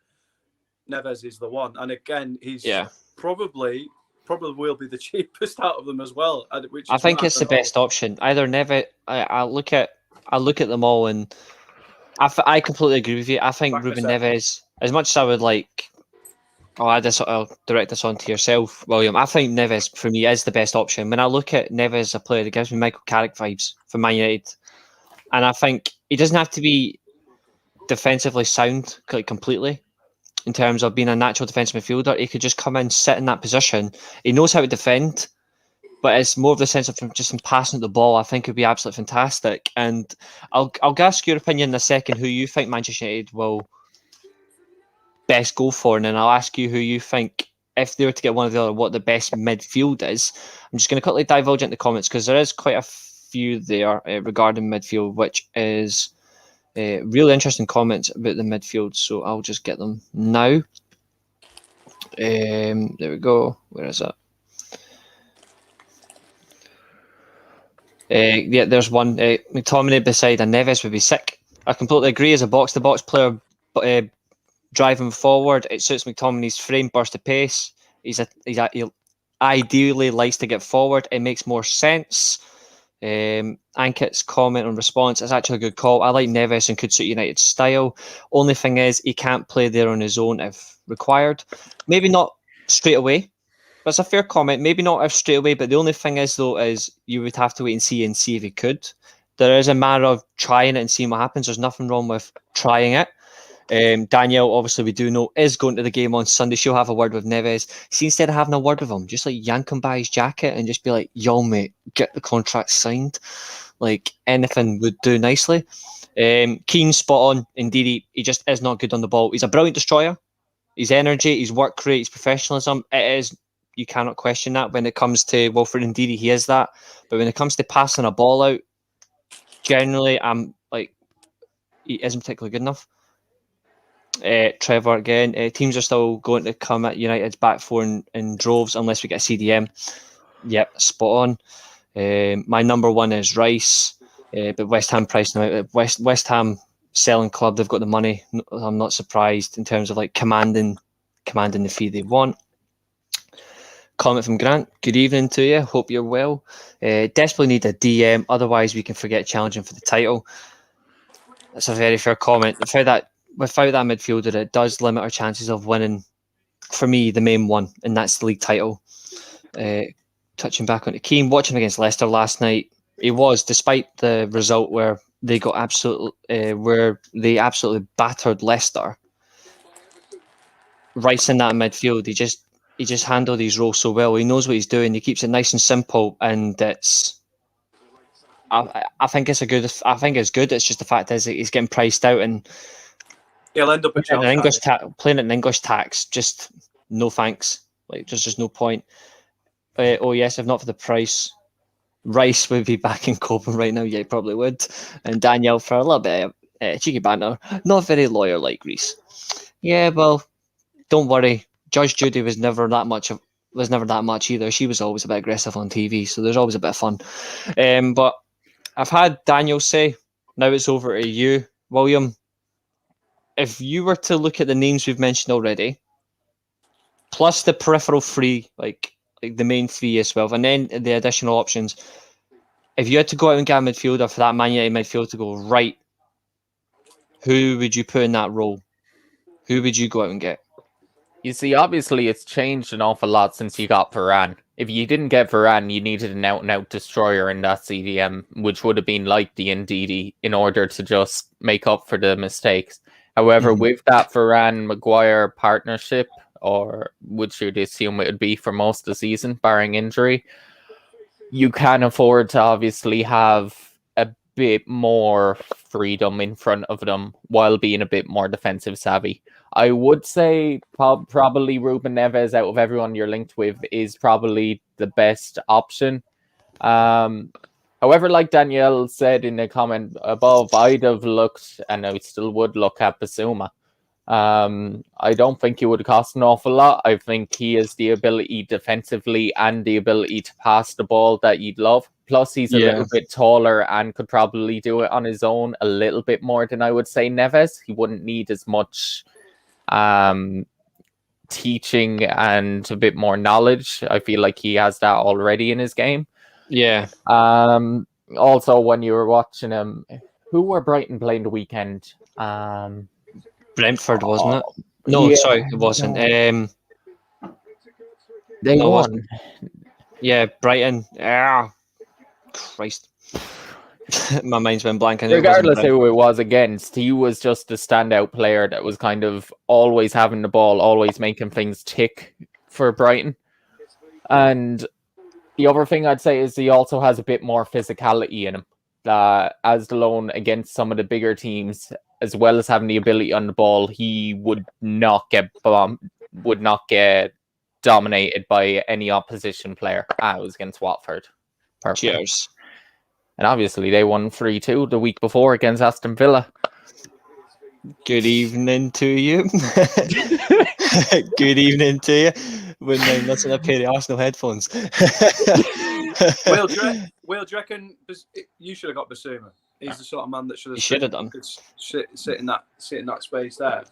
[SPEAKER 3] Neves is the one. And again, he's probably will be the cheapest out of them as well. Which
[SPEAKER 1] I think it's the best option. Either Neves. I look at them all, and I completely agree with you. I think Ruben Neves, as much as I would like, I'll direct this on to yourself, William. I think Neves for me is the best option. When I look at Neves as a player, it gives me Michael Carrick vibes from Man United. And I think he doesn't have to be defensively sound completely in terms of being a natural defensive midfielder. He could just come in, sit in that position. He knows how to defend, but it's more of the sense of just him passing the ball. I think it would be absolutely fantastic. And I'll ask your opinion in a second who you think Manchester United will best go for, and then I'll ask you who you think, if they were to get one or the other, what the best midfield is. I'm just going to quickly divulge into the comments because there is quite a few there regarding midfield, which is really interesting comments about the midfield. So I'll just get them now. There we go. Where is it? There's one. McTominay beside a Neves would be sick. I completely agree. As a box-to-box player, driving forward, it suits McTominay's frame, burst of pace. He ideally likes to get forward. It makes more sense. Ankit's comment and response is actually a good call. I like Neves and could suit United's style. Only thing is, he can't play there on his own if required. Maybe not straight away. That's a fair comment. Maybe not if straight away, but the only thing is, though, is you would have to wait and see if he could. There is a matter of trying it and seeing what happens. There's nothing wrong with trying it. Danielle, obviously, we do know, is going to the game on Sunday. She'll have a word with Neves. See, instead of having a word with him, just like yank him by his jacket and just be like, yo, mate, get the contract signed. Like, anything would do nicely. Keane, spot on. Indeed, he just is not good on the ball. He's a brilliant destroyer. His energy, his work rate, his professionalism, it is, you cannot question that. When it comes to Wilfred Ndidi, he is that. But when it comes to passing a ball out, generally, he isn't particularly good enough. Trevor again. Teams are still going to come at United's back four in droves unless we get a CDM. Yep, spot on. My number one is Reece, but West Ham pricing him out. West Ham selling club. They've got the money. I'm not surprised in terms of like commanding the fee they want. Comment from Grant. Good evening to you. Hope you're well. Desperately need a DM. Otherwise, we can forget challenging for the title. That's a very fair comment. Without that midfielder, it does limit our chances of winning, for me, the main one, and that's the league title. Touching back on Keane, watching against Leicester last night, he was, despite the result where they absolutely battered Leicester, Rice in that midfield, he just handled his role so well. He knows what he's doing. He keeps it nice and simple, and I think it's good. It's just the fact is that he's getting priced out, and
[SPEAKER 3] he'll end up
[SPEAKER 1] playing at an English tax. Just no thanks. Like there's just no point. Oh yes, if not for the price, Rice would be back in Copenhagen right now. Yeah, he probably would. And Danielle, for a little bit of cheeky banter, not very lawyer like Reece. Yeah, well, don't worry. Judge Judy was never that much either. She was always a bit aggressive on TV, so there's always a bit of fun. But I've had Daniel say. Now it's over to you, William. If you were to look at the names we've mentioned already, plus the peripheral free, like the main fee as well, and then the additional options, if you had to go out and get a midfielder for that Man United midfield to go right, who would you put in that role? Who would you go out and get?
[SPEAKER 2] You see, obviously it's changed an awful lot since you got Varane. If you didn't get Varane, you needed an out-and-out destroyer in that CDM, which would have been like the Ndidi in order to just make up for the mistakes. However, with that Varane-Maguire partnership, or which you'd assume it would be for most of the season, barring injury, you can afford to obviously have a bit more freedom in front of them while being a bit more defensive savvy. I would say probably Ruben Neves, out of everyone you're linked with, is probably the best option. However, like Danielle said in the comment above, I'd have looked, and I still would look at Basuma. I don't think he would cost an awful lot. I think he has the ability defensively and the ability to pass the ball that you'd love. Plus, he's a little bit taller and could probably do it on his own a little bit more than I would say Neves. He wouldn't need as much teaching and a bit more knowledge. I feel like he has that already in his game.
[SPEAKER 1] Yeah.
[SPEAKER 2] Also, when you were watching him, who were Brighton playing the weekend?
[SPEAKER 1] Brentford, wasn't it? No, sorry, it wasn't.
[SPEAKER 2] They
[SPEAKER 1] no,
[SPEAKER 2] won.
[SPEAKER 1] Yeah, Brighton. Ah, Christ. My mind's been blank.
[SPEAKER 2] Regardless who it was against, he was just a standout player that was kind of always having the ball, always making things tick for Brighton. And the other thing I'd say is he also has a bit more physicality in him. As alone against some of the bigger teams, as well as having the ability on the ball, he would not get dominated by any opposition player. It was against Watford. Perfect.
[SPEAKER 1] Cheers.
[SPEAKER 2] And obviously they won 3-2 the week before against Aston Villa.
[SPEAKER 1] Good evening to you. Good evening to you. When I'm listening to a pair of Arsenal headphones.
[SPEAKER 3] Will, do you reckon you should have got Basuma? He's the sort of man that should have
[SPEAKER 1] done.
[SPEAKER 3] Sit in that space there.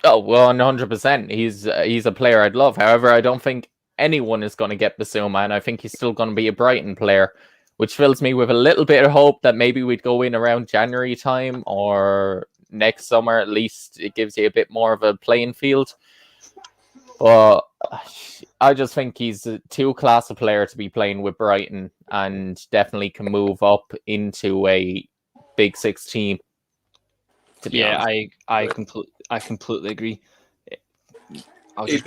[SPEAKER 2] Oh, well, 100%. He's a player I'd love. However, I don't think anyone is going to get Basuma, and I think he's still going to be a Brighton player, which fills me with a little bit of hope that maybe we'd go in around January time or next summer. At least it gives you a bit more of a playing field. But I just think he's too class a player to be playing with Brighton, and definitely can move up into a Big Six team.
[SPEAKER 1] Yeah, I completely agree.
[SPEAKER 3] He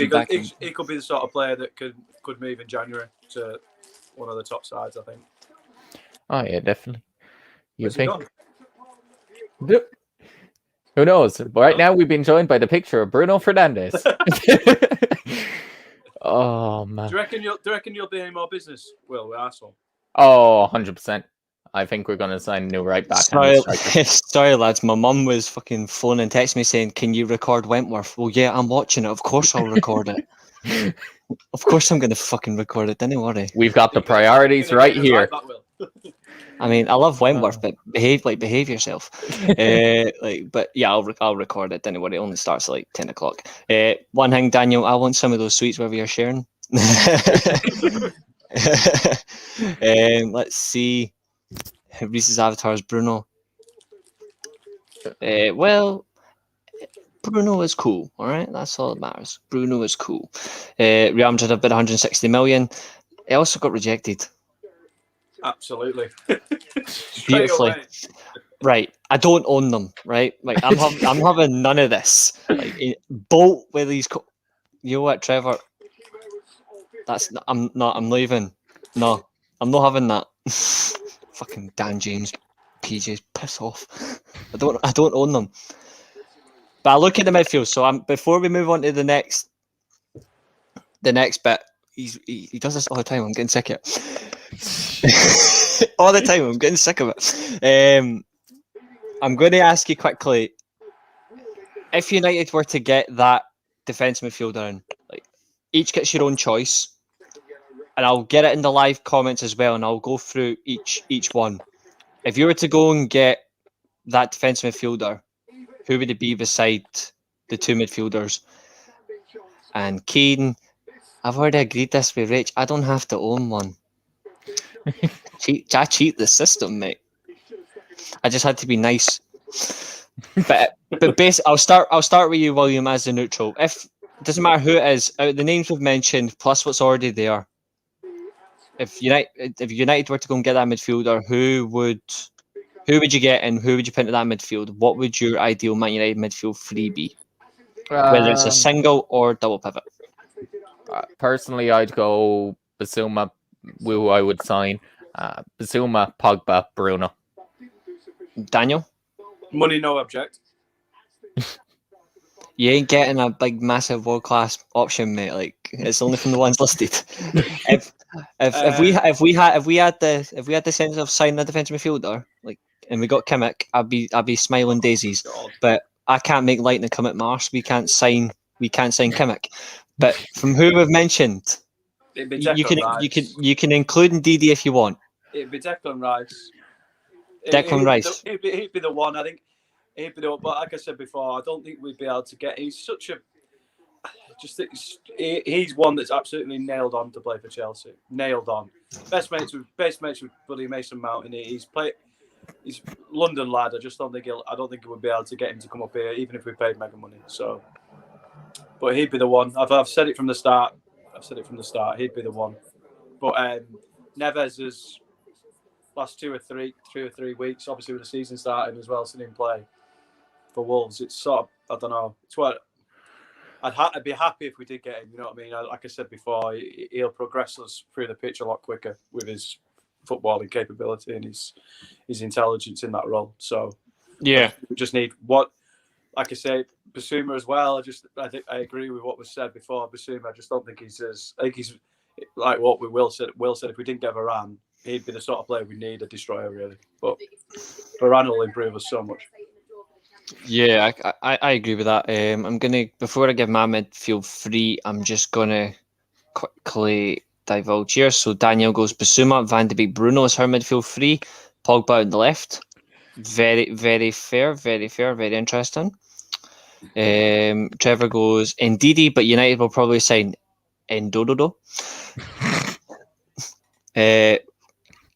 [SPEAKER 3] could be the sort of player that could move in January to one of the top sides, I think.
[SPEAKER 2] Oh yeah, definitely. You
[SPEAKER 3] Where's
[SPEAKER 2] think? Who knows? Right now we've been joined by the picture of Bruno Fernandes. Oh man.
[SPEAKER 3] Do you reckon you'll be any more business, Will, with Arsenal?
[SPEAKER 2] Oh, 100%. I think we're going to sign a new right back.
[SPEAKER 1] Sorry, lads. My mum was fucking phoning and texting me saying, "Can you record Wentworth?" Well, yeah, I'm watching it. Of course I'll record it. Of course I'm going to fucking record it. Don't worry.
[SPEAKER 2] We've got the priorities right here.
[SPEAKER 1] I mean, I love Wentworth, but behave yourself. But yeah, I'll record it. Don't worry. It only starts at like 10 o'clock. One thing, Daniel, I want some of those sweets wherever you're sharing. Let's see. Reese's avatar is Bruno. Well, Bruno is cool. All right, that's all that matters. Bruno is cool. Real Madrid have bid 160 million. It also got rejected.
[SPEAKER 3] Absolutely.
[SPEAKER 1] Beautifully. Right. I don't own them. Right. Like I'm having none of this. Like, bolt with these. You know what, Trevor? I'm leaving. No, I'm not having that. Fucking Dan James, PJs, piss off. I don't own them. But I look at the midfield. So before we move on to the next bit, he does this all the time. I'm getting sick of it. All the time, I'm getting sick of it. I'm going to ask you quickly, if United were to get that defence midfielder in, like each gets your own choice. And I'll get it in the live comments as well, and I'll go through each one. If you were to go and get that defence midfielder, who would it be beside the two midfielders? And Kieran, I've already agreed this with Rach. I don't have to own one. I cheat the system, mate. I just had to be nice. But basically, I'll start with you, William, as the neutral. If it doesn't matter who it is, out of the names we've mentioned, plus what's already there. If United were to go and get that midfielder, who would you get and who would you put into that midfield? What would your ideal Man United midfield three be? Whether it's a single or double pivot.
[SPEAKER 2] Personally, I'd go Basuma, who I would sign. Basuma, Pogba, Bruno.
[SPEAKER 1] Daniel?
[SPEAKER 3] Money, no object.
[SPEAKER 1] You ain't getting a big, massive, world-class option, mate. Like it's only from the ones listed. If we had the sense of signing a defensive midfielder, like, and we got Kimmich, I'd be smiling daisies.
[SPEAKER 3] God.
[SPEAKER 1] But I can't make lightning come at Mars. We can't sign Kimmich. But from who we've mentioned,
[SPEAKER 3] It'd be
[SPEAKER 1] you can
[SPEAKER 3] Rice.
[SPEAKER 1] you can include Ndidi if you want.
[SPEAKER 3] It'd be Declan Rice.
[SPEAKER 1] Declan Rice.
[SPEAKER 3] He'd be the one. I think he'd be the one. But like I said before, I don't think we'd be able to get. He's such a. He's one that's absolutely nailed on to play for Chelsea. Nailed on. Best mates with Buddy Mason Mount, and he's London lad. I just don't think he would be able to get him to come up here, even if we paid mega money. So, but he'd be the one. I've said it from the start. He'd be the one. But Neves is last 2 or 3 weeks, obviously with the season starting as well, seeing him play for Wolves. It's sort of, I don't know. It's what I'd be happy if we did get him. You know what I mean? Like I said before, he'll progress us through the pitch a lot quicker with his footballing capability and his intelligence in that role. So
[SPEAKER 1] yeah,
[SPEAKER 3] we just need what, like I say, Basuma as well. I agree with what was said before. Basuma, I just don't think he's as. I think he's like what Will said. If we didn't get Varane, he'd be the sort of player we need, a destroyer really. But Varane will improve us so much.
[SPEAKER 1] Yeah, I agree with that. I'm gonna, before I give my midfield three, I'm just gonna quickly divulge here. So Daniel goes Basuma, Van de Beek, Bruno is her midfield three, Pogba on the left. Very, very fair, very interesting. Trevor goes Ndidi, but United will probably sign Ndododo.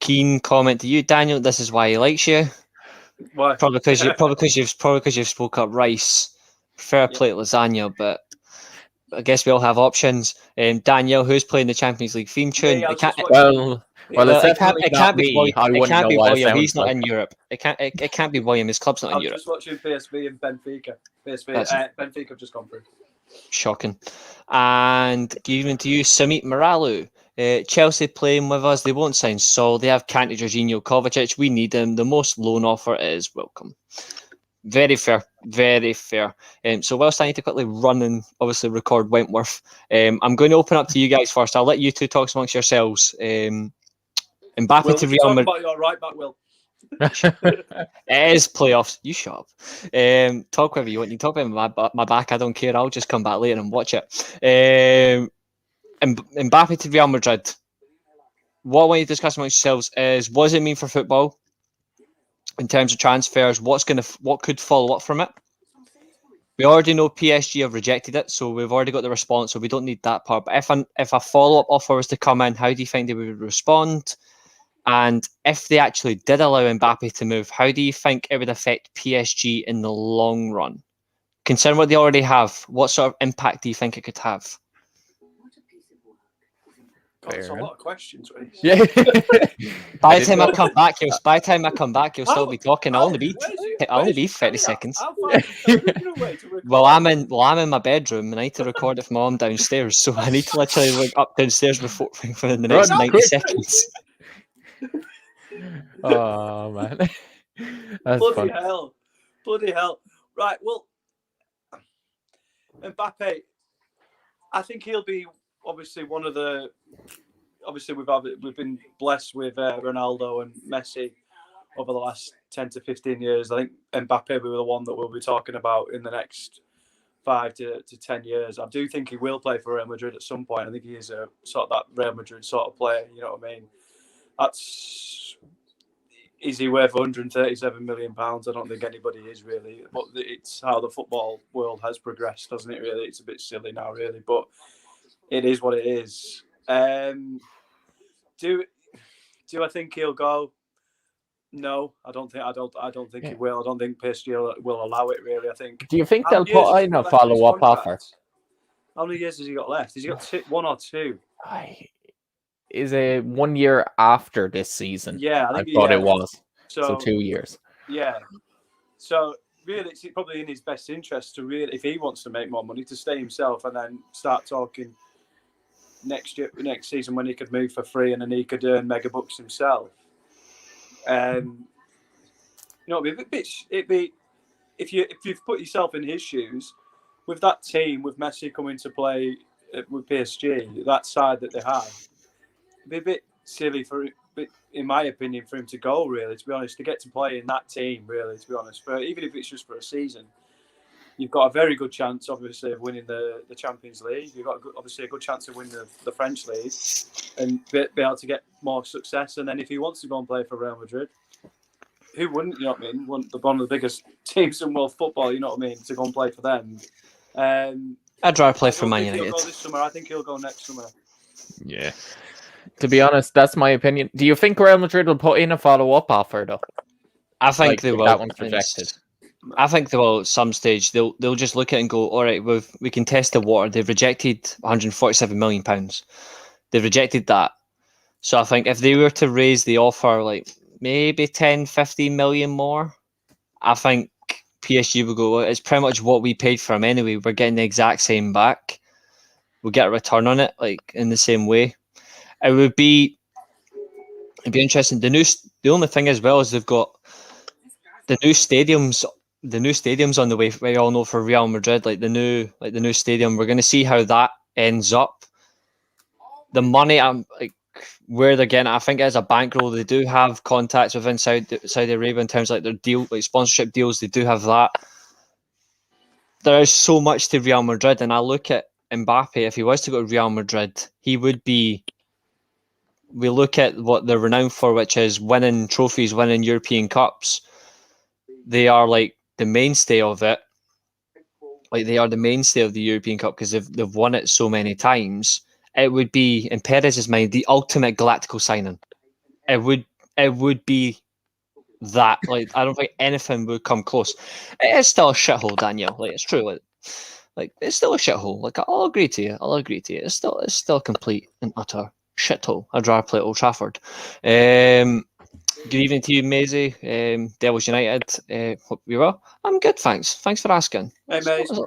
[SPEAKER 1] Keen comment to you, Daniel. This is why he likes you.
[SPEAKER 3] Why?
[SPEAKER 1] Probably because you've spoke up Rice. Prefer a plate lasagna, but I guess we all have options. Daniel, who's playing the Champions League theme tune?
[SPEAKER 2] Well, it's definitely not me. I wouldn't know what it
[SPEAKER 1] William.
[SPEAKER 2] sounds
[SPEAKER 1] He's not
[SPEAKER 2] like.
[SPEAKER 1] in Europe. It can't be William. His club's not in Europe.
[SPEAKER 3] I'm just watching PSV and Benfica. Benfica have just gone through.
[SPEAKER 1] Shocking. And giving to you, Samit Maralu. Chelsea playing with us. They won't sign Saul. They have Kante, Jorginho, Kovacic. We need them. The most loan offer is welcome. Very fair. So whilst I need to quickly run and obviously record Wentworth, I'm going to open up to you guys first. I'll let you two talk amongst yourselves. Mbappe to Real Madrid.
[SPEAKER 3] Talk about your right back, Will.
[SPEAKER 1] It is playoffs. You shut up. Talk whatever you want. You talk about my back. I don't care. I'll just come back later and watch it. Mbappe to Real Madrid. What I want you to discuss amongst yourselves is, what does it mean for football in terms of transfers? What could follow up from it? We already know PSG have rejected it, so we've already got the response, so we don't need that part. But if a follow-up offer was to come in, how do you think they would respond? And if they actually did allow Mbappe to move, how do you think it would affect PSG in the long run? Considering what they already have, what sort of impact do you think it could have?
[SPEAKER 3] God, that's a lot of questions, Reece.
[SPEAKER 2] Yeah.
[SPEAKER 1] By the time I come back, you'll still be talking. I'll only be 30 seconds. Well, I'm in my bedroom and I need to record it from my mum downstairs, so I need to literally look up downstairs for the next 90 seconds.
[SPEAKER 2] Oh man, that's
[SPEAKER 3] Bloody
[SPEAKER 2] fun.
[SPEAKER 3] hell! Right, well, Mbappe, I think he'll be obviously one of the. Obviously, we've been blessed with Ronaldo and Messi over the last 10 to 15 years. I think Mbappe will be the one that we'll be talking about in the next 5 to 10 years. I do think he will play for Real Madrid at some point. I think he is a sort of that Real Madrid sort of player. You know what I mean? Is he worth 137 million pounds? I don't think anybody is really, but it's how the football world has progressed, doesn't it? Really, it's a bit silly now, really, but it is what it is. Do I think he'll go? No, I don't think he will. I don't think PSG will allow it. Really, I think.
[SPEAKER 2] Do you think they'll put in a follow-up offer?
[SPEAKER 3] How many years has he got left? Has he got 1 or 2?
[SPEAKER 2] Is it 1 year after this season?
[SPEAKER 3] Yeah,
[SPEAKER 2] I thought it was. So 2 years.
[SPEAKER 3] Yeah. So really, it's probably in his best interest to really, if he wants to make more money, to stay himself and then start talking next season when he could move for free and then he could earn mega bucks himself. You know, it'd be if you've put yourself in his shoes, with that team, with Messi coming to play with PSG, that side that they have, it'd be a bit silly in my opinion, for him to go. Really, to be honest, to get to play in that team, really, to be honest, even if it's just for a season, you've got a very good chance, obviously, of winning the Champions League. You've got obviously a good chance of winning the French league and be able to get more success. And then if he wants to go and play for Real Madrid, who wouldn't? You know what I mean? One of the biggest teams in world football. You know what I mean? To go and play for them.
[SPEAKER 1] I'd rather play for Man United.
[SPEAKER 3] He'll go this summer. I think he'll go next summer.
[SPEAKER 2] Yeah. To be honest, that's my opinion. Do you think Real Madrid will put in a follow-up offer, though?
[SPEAKER 1] I think they will.
[SPEAKER 2] That one's rejected.
[SPEAKER 1] I think they will at some stage. They'll just look at it and go, all right, we can test the water. They've rejected £147 million. They've rejected that. So I think if they were to raise the offer like maybe 10, 15 million more, I think PSG will go, it's pretty much what we paid for him anyway. We're getting the exact same back. We'll get a return on it, like in the same way. It'd be interesting. The only thing as well is they've got the new stadiums on the way. We all know for Real Madrid, like the new stadium. We're going to see how that ends up. The money, where they're getting, I think, as a bankroll, they do have contacts within Saudi Arabia in terms of like their deal, like sponsorship deals. They do have that. There is so much to Real Madrid, and I look at Mbappe. If he was to go to Real Madrid, he would be. We look at what they're renowned for, which is winning trophies, winning European Cups. They are like the mainstay of it. Like they are the mainstay of the European Cup because they've won it so many times. It would be, in Perez's mind, the ultimate Galactical signing. It would be that. Like I don't think anything would come close. It is still a shithole, Daniel. Like it's true. Like it's still a shithole. Like I'll agree to you. It's still complete and utter shithole. I'd rather play at Old Trafford. Good evening to you, Maisie. Devils United. Hope you're well. I'm good, thanks. Thanks for asking.
[SPEAKER 3] Hey, Maisie.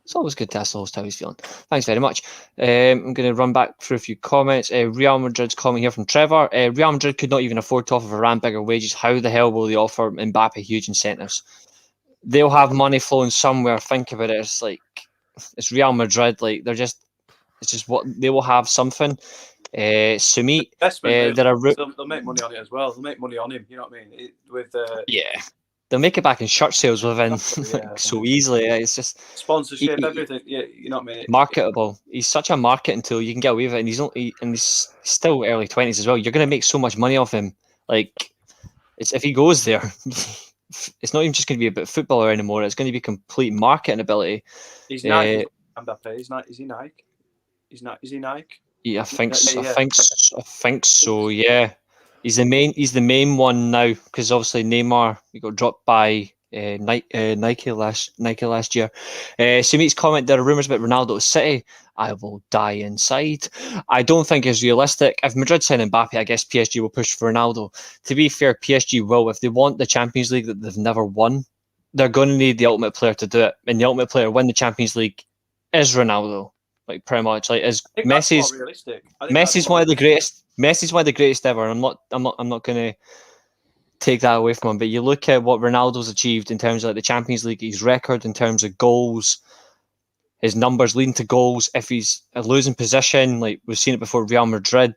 [SPEAKER 1] It's always good to ask the host how he's feeling. Thanks very much. I'm going to run back through a few comments. Real Madrid's comment here from Trevor. Real Madrid could not even afford to offer Varane bigger wages. How the hell will they offer Mbappe huge incentives? They'll have money flowing somewhere. Think about it. It's like it's Real Madrid. Like it's just what they will have something. Sumit,
[SPEAKER 3] they'll make money on it as well. They'll make money on him. You know what I mean?
[SPEAKER 1] They'll make it back in shirt sales within so easily. It's just
[SPEAKER 3] sponsorship, everything. Yeah, you know what I mean.
[SPEAKER 1] Marketable. He's such a marketing tool. You can get away with it, and he's still early 20s as well. You're going to make so much money off him. Like, if he goes there, it's not even just going to be about footballer anymore. It's going to be complete marketing ability.
[SPEAKER 3] He's Nike. Mbappe. Is he Nike? Is he Nike?
[SPEAKER 1] Yeah, I think so. Yeah, he's the main one now because obviously Neymar he got dropped by Nike last year. Sumit's comment: there are rumours about Ronaldo at City. I will die inside. I don't think it's realistic. If Madrid sign Mbappe, I guess PSG will push for Ronaldo. To be fair, PSG will if they want the Champions League that they've never won. They're going to need the ultimate player to do it, and the ultimate player to win the Champions League is Ronaldo. Like pretty much, like is Messi's one of the greatest. Messi's one of the greatest ever. I'm not going to take that away from him. But you look at what Ronaldo's achieved in terms of like the Champions League, his record in terms of goals, his numbers leading to goals. If he's a losing position, like we've seen it before, Real Madrid,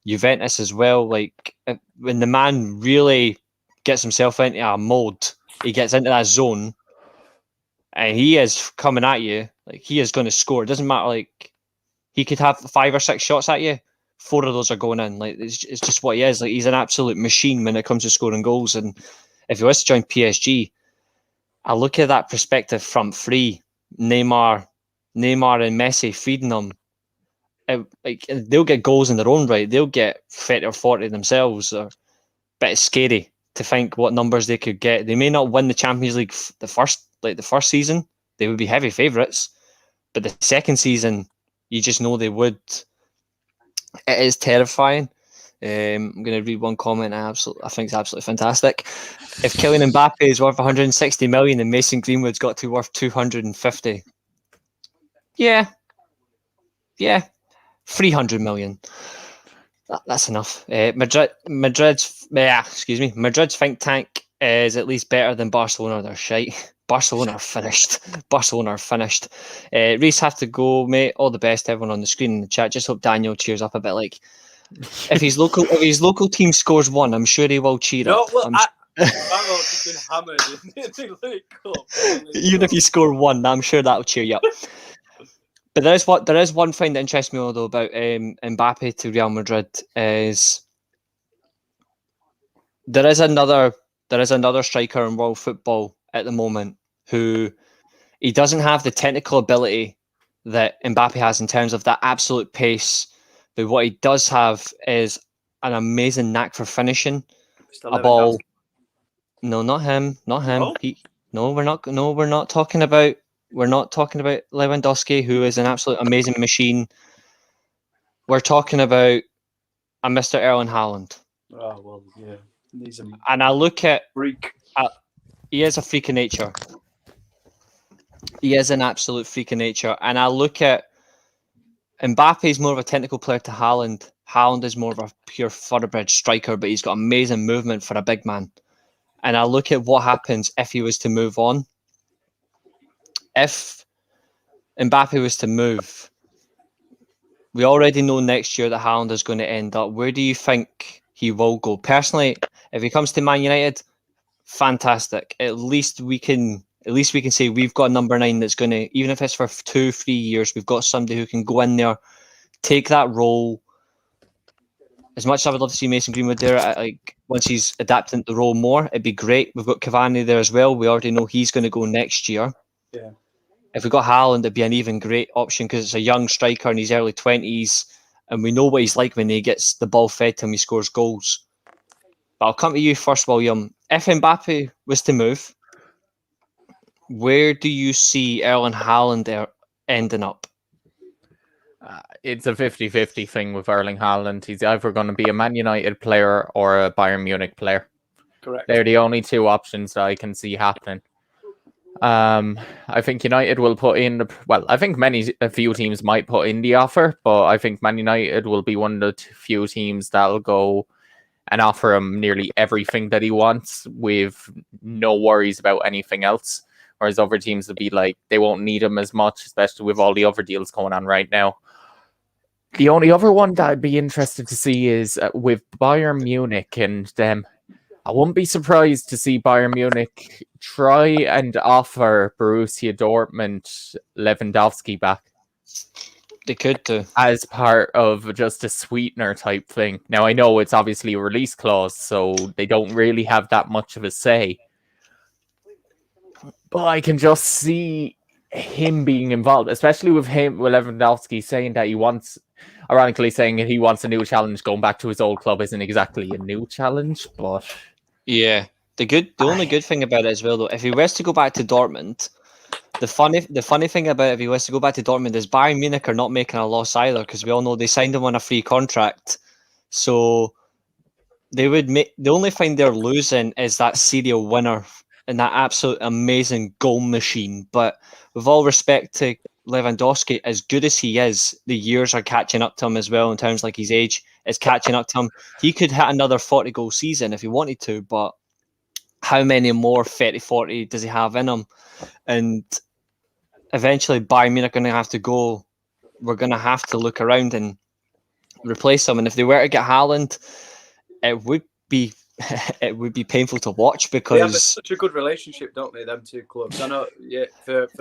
[SPEAKER 1] Juventus as well. Like when the man really gets himself into a mold, he gets into that zone, and he is coming at you. Like he is going to score. It doesn't matter. Like he could have 5 or 6 shots at you. 4 of those are going in. Like it's just what he is. Like he's an absolute machine when it comes to scoring goals. And if he was to join PSG, I look at that perspective front three, Neymar and Messi feeding them. Like they'll get goals in their own right. They'll get 30 or 40 themselves. But it's scary to think what numbers they could get. They may not win the Champions League the first season. They would be heavy favourites, but the second season, you just know they would. It is terrifying. I'm going to read one comment. I think it's absolutely fantastic. If Kylian Mbappe is worth 160 million and Mason Greenwood's got to be worth 250, yeah, 300 million. That's enough. Madrid's think tank is at least better than Barcelona. They're shite. Barcelona are finished. Barcelona are finished. Reece have to go, mate. All the best, everyone on the screen in the chat. Just hope Daniel cheers up a bit. Like, if his local team scores 1, I'm sure he will cheer up.
[SPEAKER 3] Well, Barrows has been hammered in the League Cup.
[SPEAKER 1] Even if you score 1, I'm sure that'll cheer you up. But there is one thing that interests me though about Mbappe to Real Madrid is there is another striker in world football at the moment who he doesn't have the technical ability that Mbappe has in terms of that absolute pace, but what he does have is an amazing knack for finishing a ball. No, not him. No? We're not talking about Lewandowski, who is an absolute amazing machine. We're talking about a Mr. Erling Haaland.
[SPEAKER 3] Oh well, yeah.
[SPEAKER 1] And I look at
[SPEAKER 3] freak.
[SPEAKER 1] He is a freak of nature. He is an absolute freak of nature. And I look at Mbappe is more of a technical player to Haaland. Haaland is more of a pure thoroughbred striker, but he's got amazing movement for a big man. And I look at what happens if he was to move on. If Mbappe was to move, we already know next year that Haaland is going to end up. Where do you think he will go? Personally, if he comes to Man United, fantastic. At least we can say we've got a number 9 that's going to, even if it's for 2-3 years, we've got somebody who can go in there, take that role. As much as I would love to see Mason Greenwood there, like once he's adapting the role more, it'd be great. We've got Cavani there as well. We already know he's going to go next year.
[SPEAKER 3] Yeah.
[SPEAKER 1] If we got Haaland, it'd be an even great option because it's a young striker in his early 20s, and we know what he's like when he gets the ball fed to him, he scores goals. But I'll come to you first, William. If Mbappe was to move, where do you see Erling Haaland ending up?
[SPEAKER 2] It's a 50-50 thing with Erling Haaland. He's either going to be a Man United player or a Bayern Munich player.
[SPEAKER 3] Correct.
[SPEAKER 2] They're the only 2 options that I can see happening. I think United will put in I think a few teams might put in the offer, but I think Man United will be one of the few teams that'll go and offer him nearly everything that he wants with no worries about anything else. Whereas other teams will be like, they won't need him as much, especially with all the other deals going on right now. The only other one that I'd be interested to see is with Bayern Munich and them. I wouldn't be surprised to see Bayern Munich try and offer Borussia Dortmund Lewandowski back.
[SPEAKER 1] They could do.
[SPEAKER 2] As part of just a sweetener type thing. Now, I know it's obviously a release clause, so they don't really have that much of a say. But I can just see him being involved, especially with Lewandowski saying that he wants, ironically saying he wants a new challenge. Going back to his old club isn't exactly a new challenge, but
[SPEAKER 1] yeah, the only good thing about it as well, though, if he was to go back to Dortmund, the funny thing about it, if he was to go back to Dortmund, is Bayern Munich are not making a loss either, because we all know they signed him on a free contract, so they would make. The only thing they're losing is that serial winner and that absolute amazing goal machine. But with all respect to Lewandowski, as good as he is, the years are catching up to him as well in terms like his age is catching up to him. He could hit another 40-goal season if he wanted to, but how many more 30-40 does he have in him? And eventually Bayern Munich are going to have to go. We're going to have to look around and replace him. And if they were to get Haaland, it would be painful to watch because
[SPEAKER 3] they have such a good relationship, don't they? Them 2 clubs. I know. Yeah.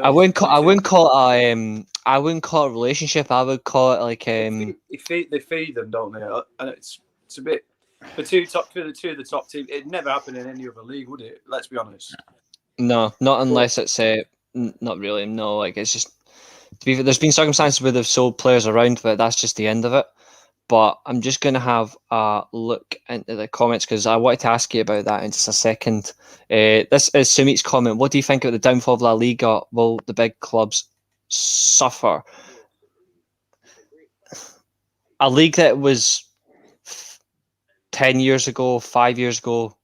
[SPEAKER 1] I wouldn't call it a relationship. I would call it like
[SPEAKER 3] they feed them, don't they? And it's a bit the 2 of the top teams. It'd never happen in any other league, would it? Let's be honest.
[SPEAKER 1] No, not unless it's not really. No, like it's just there's been circumstances where they've sold players around, but that's just the end of it. But I'm just going to have a look into the comments because I wanted to ask you about that in just a second. This is Sumit's comment. What do you think of the downfall of La Liga? Will the big clubs suffer? A league that was 10 years ago, 5 years ago,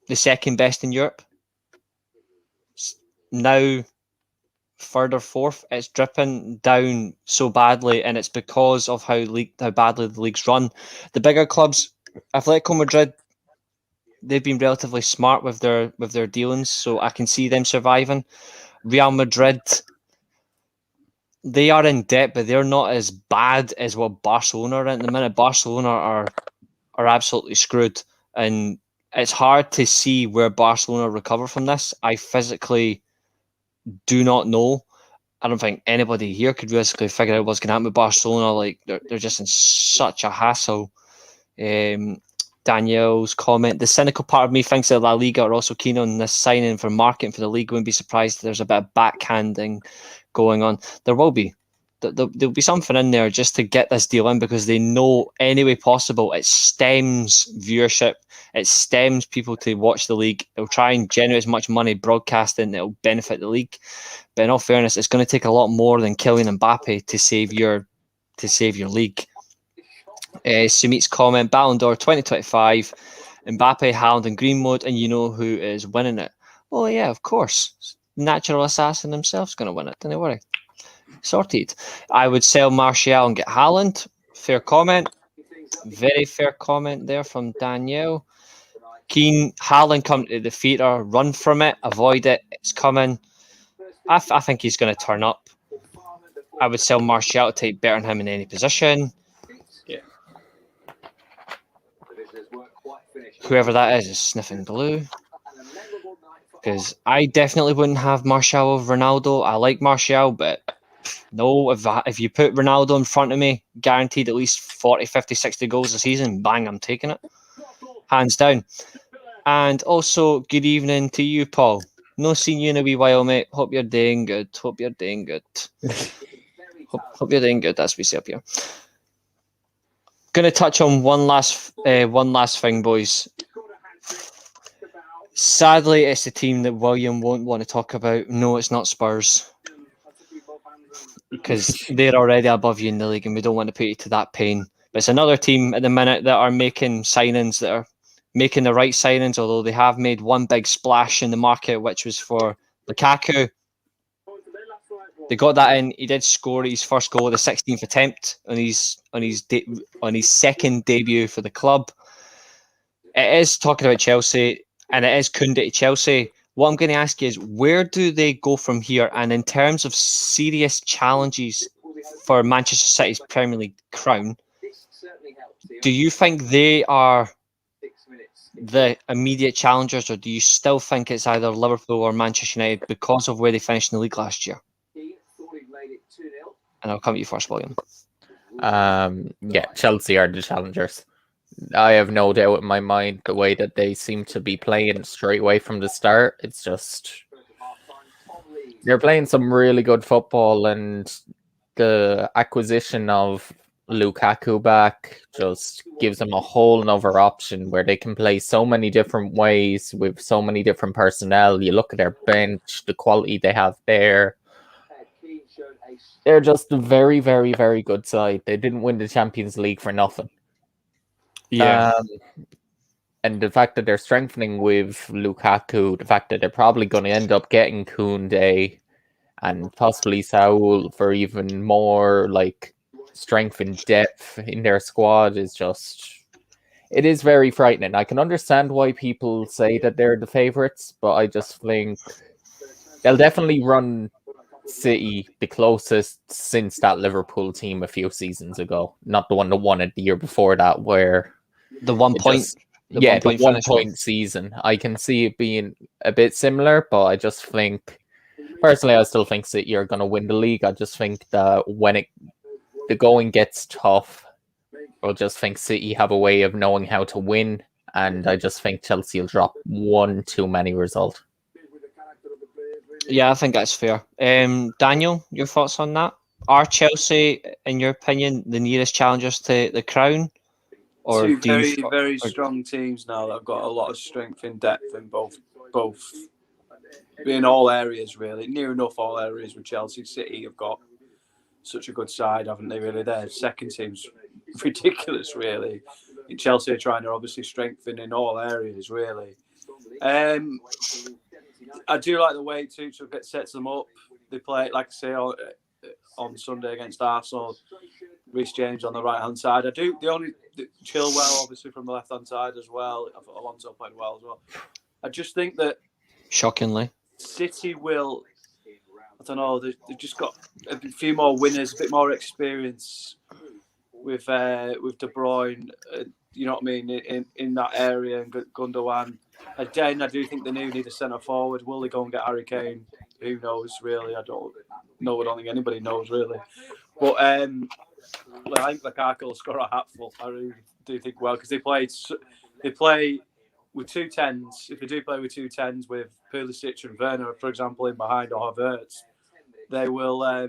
[SPEAKER 1] the second best in Europe. Now, third or fourth, it's dripping down so badly, and it's because of how badly the league's run. The bigger clubs, Atletico Madrid, they've been relatively smart with their dealings, so I can see them surviving. Real Madrid, they are in debt, but they're not as bad as what Barcelona are at the minute. Barcelona are absolutely screwed, and it's hard to see where Barcelona recover from this. I physically do not know. I don't think anybody here could realistically figure out what's going to happen with Barcelona. Like they're just in such a hassle. Danielle's comment: the cynical part of me thinks that La Liga are also keen on this signing for marketing for the league. Wouldn't be surprised if there's a bit of backhanding going on. There will be. There'll be something in there just to get this deal in, because they know any way possible it stems viewership, it stems people to watch the league. They'll try and generate as much money broadcasting that'll benefit the league. But in all fairness, it's going to take a lot more than Kylian Mbappe to save your league. Sumit's comment: Ballon d'Or 2025, Mbappe, Haaland, and Greenwood, and you know who is winning it? Well, yeah, of course. Natural Assassin himself's going to win it. Don't worry. Sorted. I would sell Martial and get Haaland. Fair comment. Very fair comment there from Danielle. Keen, Haaland come to the theatre, run from it, avoid it. It's coming. I think he's going to turn up. I would sell Martial to take better than him in any position.
[SPEAKER 3] Yeah.
[SPEAKER 1] Whoever that is sniffing glue. Because I definitely wouldn't have Martial over Ronaldo. I like Martial, but no, if you put Ronaldo in front of me, guaranteed at least 40, 50, 60 goals a season, bang, I'm taking it. Hands down. And also, good evening to you, Paul. No seeing you in a wee while, mate. Hope you're doing good. Hope you're doing good. Hope you're doing good, as we say up here. Going to touch on one last thing, boys. Sadly, it's the team that William won't want to talk about. No, it's not Spurs. Because they're already above you in the league and we don't want to put you to that pain. But it's another team at the minute that are making signings, that are making the right signings, although they have made one big splash in the market, which was for Lukaku. They got that in. He did score his first goal, the 16th attempt on his second debut for the club. It is talking about Chelsea, and it is Koundé to Chelsea. What I'm going to ask you is, where do they go from here? And in terms of serious challenges for Manchester City's Premier League crown, do you think they are the immediate challengers, or do you still think it's either Liverpool or Manchester United because of where they finished in the league last year? And I'll come to you first, William.
[SPEAKER 2] Yeah, Chelsea are the challengers. I have no doubt in my mind the way that they seem to be playing straight away from the start. It's just they're playing some really good football, and the acquisition of Lukaku back just gives them a whole nother option where they can play so many different ways with so many different personnel. You look at their bench, the quality they have there. They're just a very, very, very good side. They didn't win the Champions League for nothing.
[SPEAKER 1] Yeah.
[SPEAKER 2] And the fact that they're strengthening with Lukaku, the fact that they're probably going to end up getting Koundé and possibly Saul for even more like strength and depth in their squad is just... It is very frightening. I can understand why people say that they're the favourites, but I just think they'll definitely run City the closest since that Liverpool team a few seasons ago. Not the one that won it the year before that, where
[SPEAKER 1] the 1 point.
[SPEAKER 2] The 1 point season. I can see it being a bit similar, but I just think, personally, I still think City are going to win the league. I just think that when the going gets tough, I just think City have a way of knowing how to win, and I just think Chelsea will drop one too many result.
[SPEAKER 1] Yeah, I think that's fair. Daniel, your thoughts on that? Are Chelsea, in your opinion, the nearest challengers to the crown? Or
[SPEAKER 3] two very strong teams now that have got a lot of strength and depth in both in all areas, really. Near enough all areas with Chelsea. City have got such a good side, haven't they, really? Their second team's ridiculous, really. And Chelsea are trying to obviously strengthen in all areas, really. I do like the way Tuchel sets them up. They play, like I say, on Sunday against Arsenal. Reece James on the right hand side. Chilwell obviously from the left hand side as well. I thought Alonso played well as well. I just think that
[SPEAKER 1] shockingly,
[SPEAKER 3] City will. I don't know. They've just got a few more winners, a bit more experience with De Bruyne. You know what I mean in that area, and Gundogan. Again, I do think they need a centre forward. Will they go and get Harry Kane? Who knows? Really, I don't know. I don't think anybody knows really. But I think Lukaku will score a hatful. I really do think well because they play with 2 10s. If they do play with 2 10s with Pulisic and Werner, for example, in behind or Havertz, they will.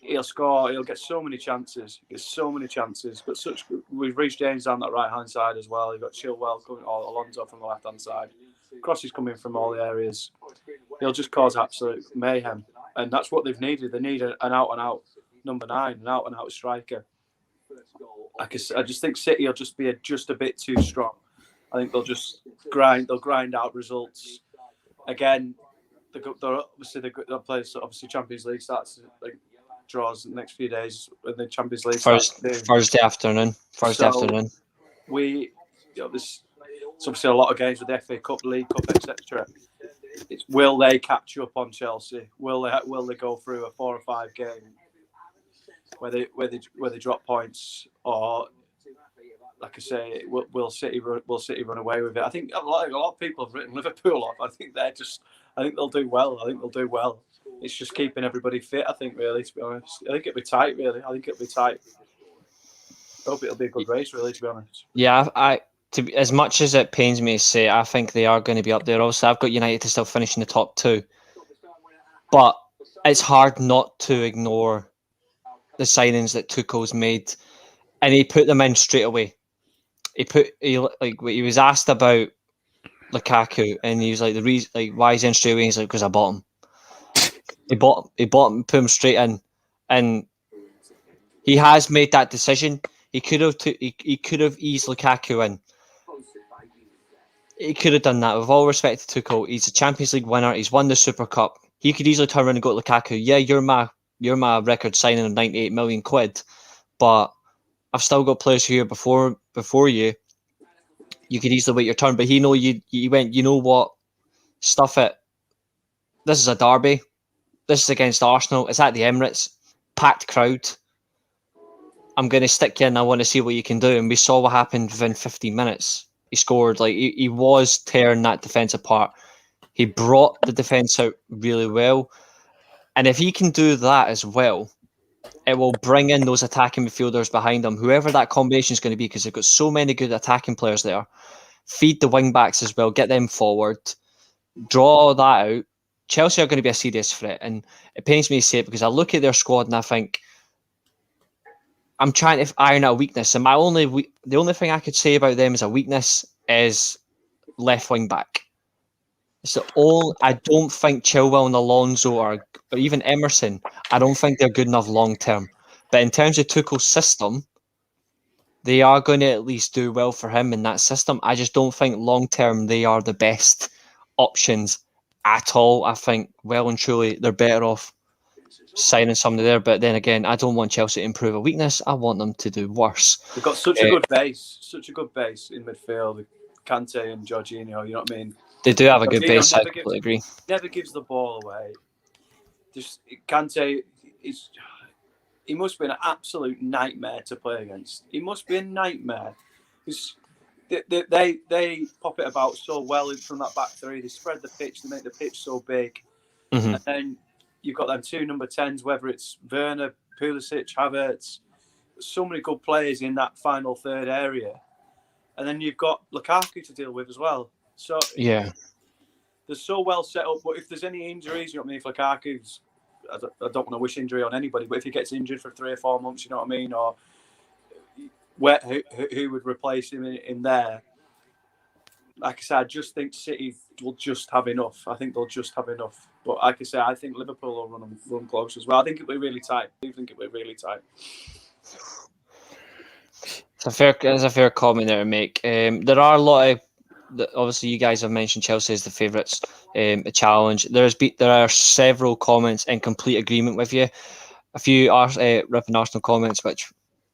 [SPEAKER 3] He'll score. He'll get so many chances. But with Reece James down that right hand side as well. You've got Chilwell coming, or Alonso from the left hand side. Crosses coming from all the areas. He'll just cause absolute mayhem, and that's what they've needed. They need an out and out number 9, an out and out striker. I just think City will just be just a bit too strong. I think they'll just grind. They'll grind out results. Again, they'll play. Obviously, Champions League starts draws in the next few days when the Champions League
[SPEAKER 1] Thursday afternoon.
[SPEAKER 3] There's obviously a lot of games with the FA Cup, League Cup, etc. Will they catch up on Chelsea? Will they go through a 4 or 5 game where they drop points, or like I say, will City run away with it? I think a lot of people have written Liverpool off. I think they'll do well. It's just keeping everybody fit. I think, really, to be honest, I think it'll be tight. Really, I hope it'll be a good race. Really, to be honest.
[SPEAKER 1] Yeah, as much as it pains me to say, I think they are going to be up there. Also, I've got United to still finish in the top 2, but it's hard not to ignore the signings that Tuchel's made, and he put them in straight away. He was asked about Lukaku, and he was like, the reason, like, why is he in straight away? He's like, because I bought him. He bought him, put him straight in, and he has made that decision. He could have eased Lukaku in. He could have done that. With all respect to Tuchel, he's a Champions League winner. He's won the Super Cup. He could easily turn around and go to Lukaku. Yeah, you're my record signing of 98 million quid, but I've still got players here before you. You could easily wait your turn, but he went. You know what? Stuff it. This is a derby. This is against Arsenal. It's at the Emirates, packed crowd. I'm going to stick you in. I want to see what you can do. And we saw what happened within 15 minutes. He scored. Like he was tearing that defence apart. He brought the defence out really well. And if he can do that as well, it will bring in those attacking midfielders behind him, whoever that combination is going to be, because they've got so many good attacking players there. Feed the wing backs as well, get them forward, draw all that out. Chelsea are going to be a serious threat, and it pains me to say it because I look at their squad and I think I'm trying to iron out a weakness, and the only thing I could say about them as a weakness is left wing back. It's I don't think Chilwell and Alonso or even Emerson, I don't think they're good enough long term. But in terms of Tuchel's system, they are going to at least do well for him in that system. I just don't think long term they are the best options at all. I think well and truly they're better off signing somebody there. But then again, I don't want Chelsea to improve a weakness. I want them to do worse.
[SPEAKER 3] They've got such a good base in midfield. Kante and Jorginho, you know what I mean?
[SPEAKER 1] They do have a good base. I completely agree.
[SPEAKER 3] Never gives the ball away. Just Kante he must be an absolute nightmare to play against. He must be a nightmare. They pop it about so well from that back three. They spread the pitch. They make the pitch so big. Mm-hmm. And then you've got them 2 number 10s, whether it's Werner, Pulisic, Havertz. So many good players in that final third area. And then you've got Lukaku to deal with as well. So
[SPEAKER 1] yeah,
[SPEAKER 3] they're so well set up. But if there's any injuries, you know what I mean? If Lukaku's, I don't want to wish injury on anybody, but if he gets injured for 3 or 4 months, you know what I mean? Or who would replace him in there? Like I said, I just think City will just have enough. I think they'll just have enough. But like I said, I think Liverpool will run close as well. I think it'll be really tight.
[SPEAKER 1] It's a fair comment there to make. There are a lot of, obviously you guys have mentioned Chelsea as the favourites, a challenge. There are several comments in complete agreement with you. a few ripping Arsenal comments, which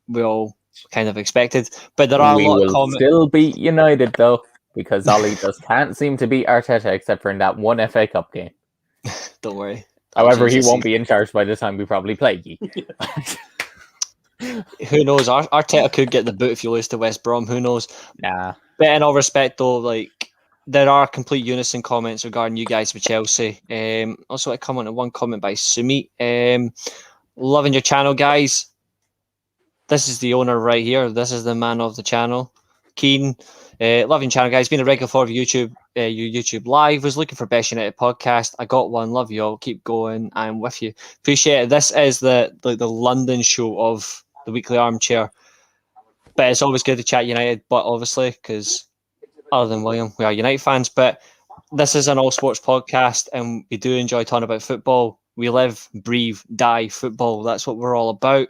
[SPEAKER 1] we all kind of expected. But there are a
[SPEAKER 2] We
[SPEAKER 1] lot of
[SPEAKER 2] will
[SPEAKER 1] comments.
[SPEAKER 2] still beat United though, because Ollie just can't seem to beat Arteta except for in that one FA Cup game.
[SPEAKER 1] Don't worry.
[SPEAKER 2] However, he won't be in charge by the time we probably play ye.
[SPEAKER 1] Who knows? Arteta could get the boot if you lose to West Brom. Who knows?
[SPEAKER 2] Nah.
[SPEAKER 1] But in all respect, though, like there are complete unison comments regarding you guys with Chelsea. Also, I comment on one comment by Sumit. Loving your channel, guys. This is the owner right here. This is the man of the channel, Kieran. Loving channel, guys. Been a regular follower of YouTube. Your YouTube live. Was looking for Best United podcast. I got one. Love you all. Keep going. I'm with you. Appreciate it. This is the London show of the Weekly Armchair. But it's always good to chat United. But obviously, because other than William, we are United fans. But this is an all sports podcast, and we do enjoy talking about football. We live, breathe, die football. That's what we're all about.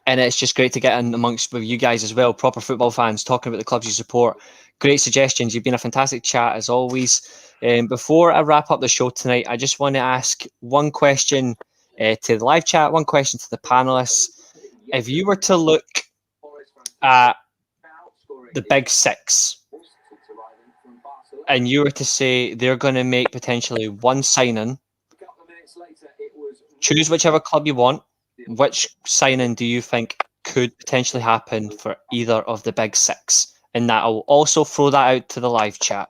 [SPEAKER 1] And it's just great to get in amongst with you guys as well, proper football fans, talking about the clubs you support. Great suggestions. You've been a fantastic chat as always. Before I wrap up the show tonight, I just want to ask one question to the live chat, one question to the panelists. If you were to look at the big six and you were to say they're going to make potentially one signing, choose whichever club you want. Which signing do you think could potentially happen for either of the big six? And that I'll also throw that out to the live chat.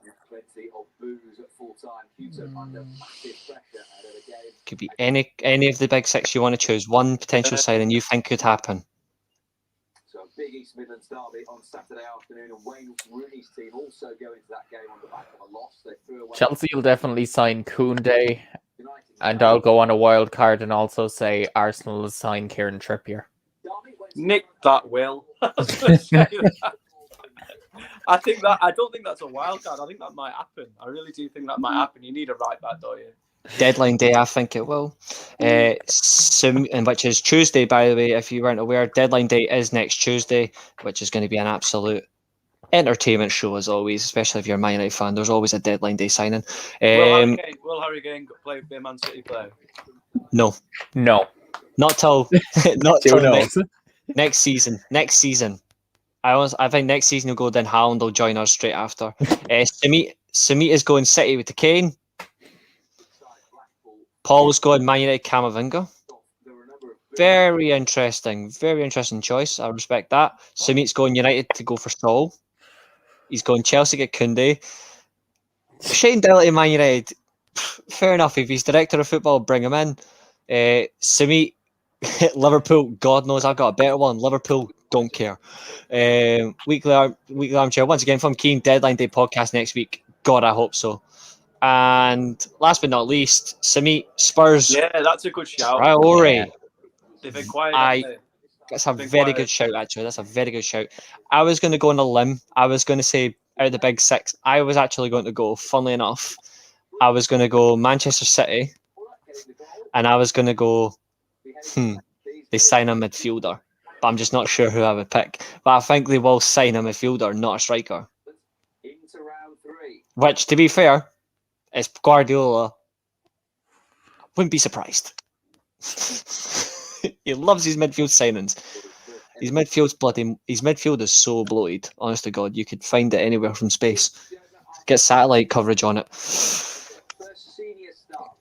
[SPEAKER 1] Could be any of the big six you want to choose. One potential signing you think could happen.
[SPEAKER 4] So a big East Midlands derby on Saturday afternoon, and Wayne Rooney's team also go into that game on the back of a loss. They threw away.
[SPEAKER 2] Chelsea will definitely sign Koundé. And I'll go on a wild card and also say Arsenal will sign Kieran Trippier.
[SPEAKER 3] Nick that will. I don't think that's a wild card. I think that might happen. I really do think that might happen. You need a right back, don't you?
[SPEAKER 1] Deadline day, I think it will. And which is Tuesday, by the way, if you weren't aware. Deadline day is next Tuesday, which is going to be an absolute entertainment show as always, especially if you're a Man United fan. There's always a deadline day signing.
[SPEAKER 3] Will Harry Kane play for a Man City player?
[SPEAKER 1] No, not till next season. Next season, I think next season he'll go. Then Haaland will join us straight after. Sumit is going City with the Kane. Paul's going Man United Camavinga. Very interesting choice. I respect that. Sumit's going United to go for Saul. He's going Chelsea get Koundé. Shane Doherty, Man United. Fair enough. If he's director of football, bring him in. Sumit, Liverpool. God knows I've got a better one. Liverpool, don't care. Weekly Armchair. Once again, from Keen, Deadline Day podcast next week. God, I hope so. And last but not least, Sumit, Spurs.
[SPEAKER 3] Yeah, that's a good shout.
[SPEAKER 1] Priority.
[SPEAKER 3] Yeah. They've been quiet.
[SPEAKER 1] That's a very good shout, actually. That's a very good shout. I was going to go on a limb. I was going to say out of the big six, I was actually going to go, funnily enough, I was going to go Manchester City. And I was going to go, they sign a midfielder. But I'm just not sure who I would pick. But I think they will sign a midfielder, not a striker. Which, to be fair, is Guardiola. Wouldn't be surprised. He loves his midfield signings. His midfield is so bloated. Honest to God, you could find it anywhere from space. Get satellite coverage on it.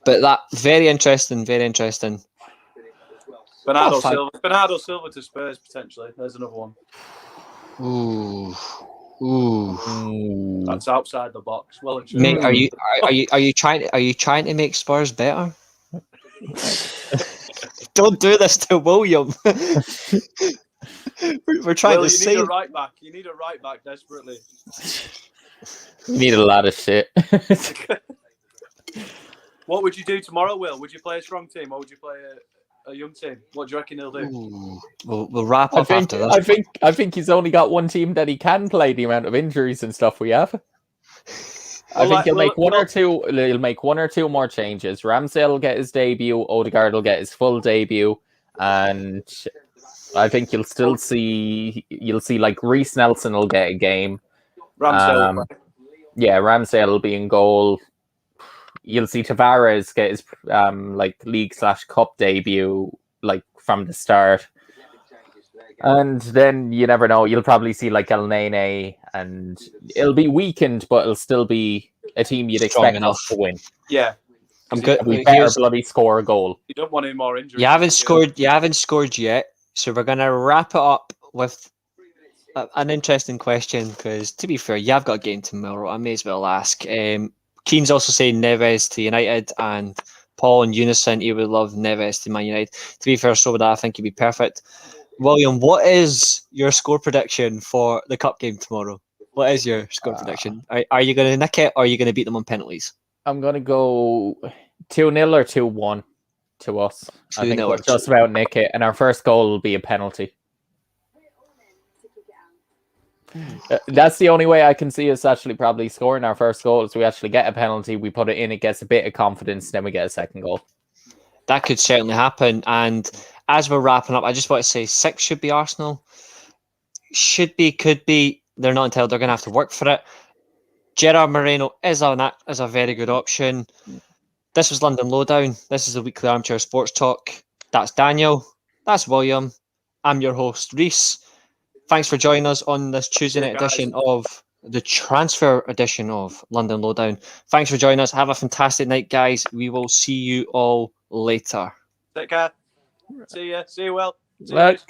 [SPEAKER 1] But that very interesting.
[SPEAKER 3] Bernardo Silva to Spurs potentially. There's another one.
[SPEAKER 1] Ooh.
[SPEAKER 3] That's outside the box. Well and true.
[SPEAKER 1] Mate, are you trying to make Spurs better? Don't do this to William. We're trying to save.
[SPEAKER 3] You need a right back desperately.
[SPEAKER 2] You need a lot of shit.
[SPEAKER 3] What would you do tomorrow, Will? Would you play a strong team or would you play a young team? What do you reckon he'll do?
[SPEAKER 1] Ooh. We'll wrap up after this.
[SPEAKER 2] I think he's only got one team that he can play. The amount of injuries and stuff we have. I think he'll make one or two. He'll make one or two more changes. Ramsdale will get his debut. Odegaard will get his full debut, and I think you'll see like Reece Nelson will get a game.
[SPEAKER 3] Ramsdale.
[SPEAKER 2] Ramsdale will be in goal. You'll see Tavares get his league/cup debut. like from the start. And then you never know. You'll probably see like El Nene, and it'll be weakened, but it'll still be a team you'd
[SPEAKER 1] Strong
[SPEAKER 2] expect
[SPEAKER 1] enough.
[SPEAKER 2] us to win.
[SPEAKER 3] Yeah.
[SPEAKER 1] I'm good.
[SPEAKER 2] We better bloody score a goal.
[SPEAKER 3] You don't want any more injuries.
[SPEAKER 1] You haven't scored yet, so we're gonna wrap it up with an interesting question. Because to be fair, you have got a game tomorrow. I may as well ask. Keane's also saying Neves to United, and Paul in unison, he would love Neves to Man United. To be fair, so would I. I think he'd be perfect. William, what is your score prediction for the cup game tomorrow? What is your score prediction? Are you going to nick it, or are you going to beat them on penalties?
[SPEAKER 2] I'm going to go 2-0 or 2-1 to us. I think
[SPEAKER 1] 2-0
[SPEAKER 2] we'll
[SPEAKER 1] or
[SPEAKER 2] just about nick it, and our first goal will be a penalty. That's the only way I can see us actually probably scoring our first goal. Is we actually get a penalty, we put it in, it gets a bit of confidence, then we get a second goal.
[SPEAKER 1] That could certainly happen. And as we're wrapping up, I just want to say 6 should be Arsenal. Should be, could be. They're not entitled. They're going to have to work for it. Gerard Moreno is a very good option. This was London Lowdown. This is the weekly Armchair Sports Talk. That's Daniel. That's William. I'm your host, Reece. Thanks for joining us on this Tuesday night edition of the transfer edition of London Lowdown. Thanks for joining us. Have a fantastic night, guys. We will see you all later.
[SPEAKER 3] Take care. See you. See you well. See you.
[SPEAKER 2] Look.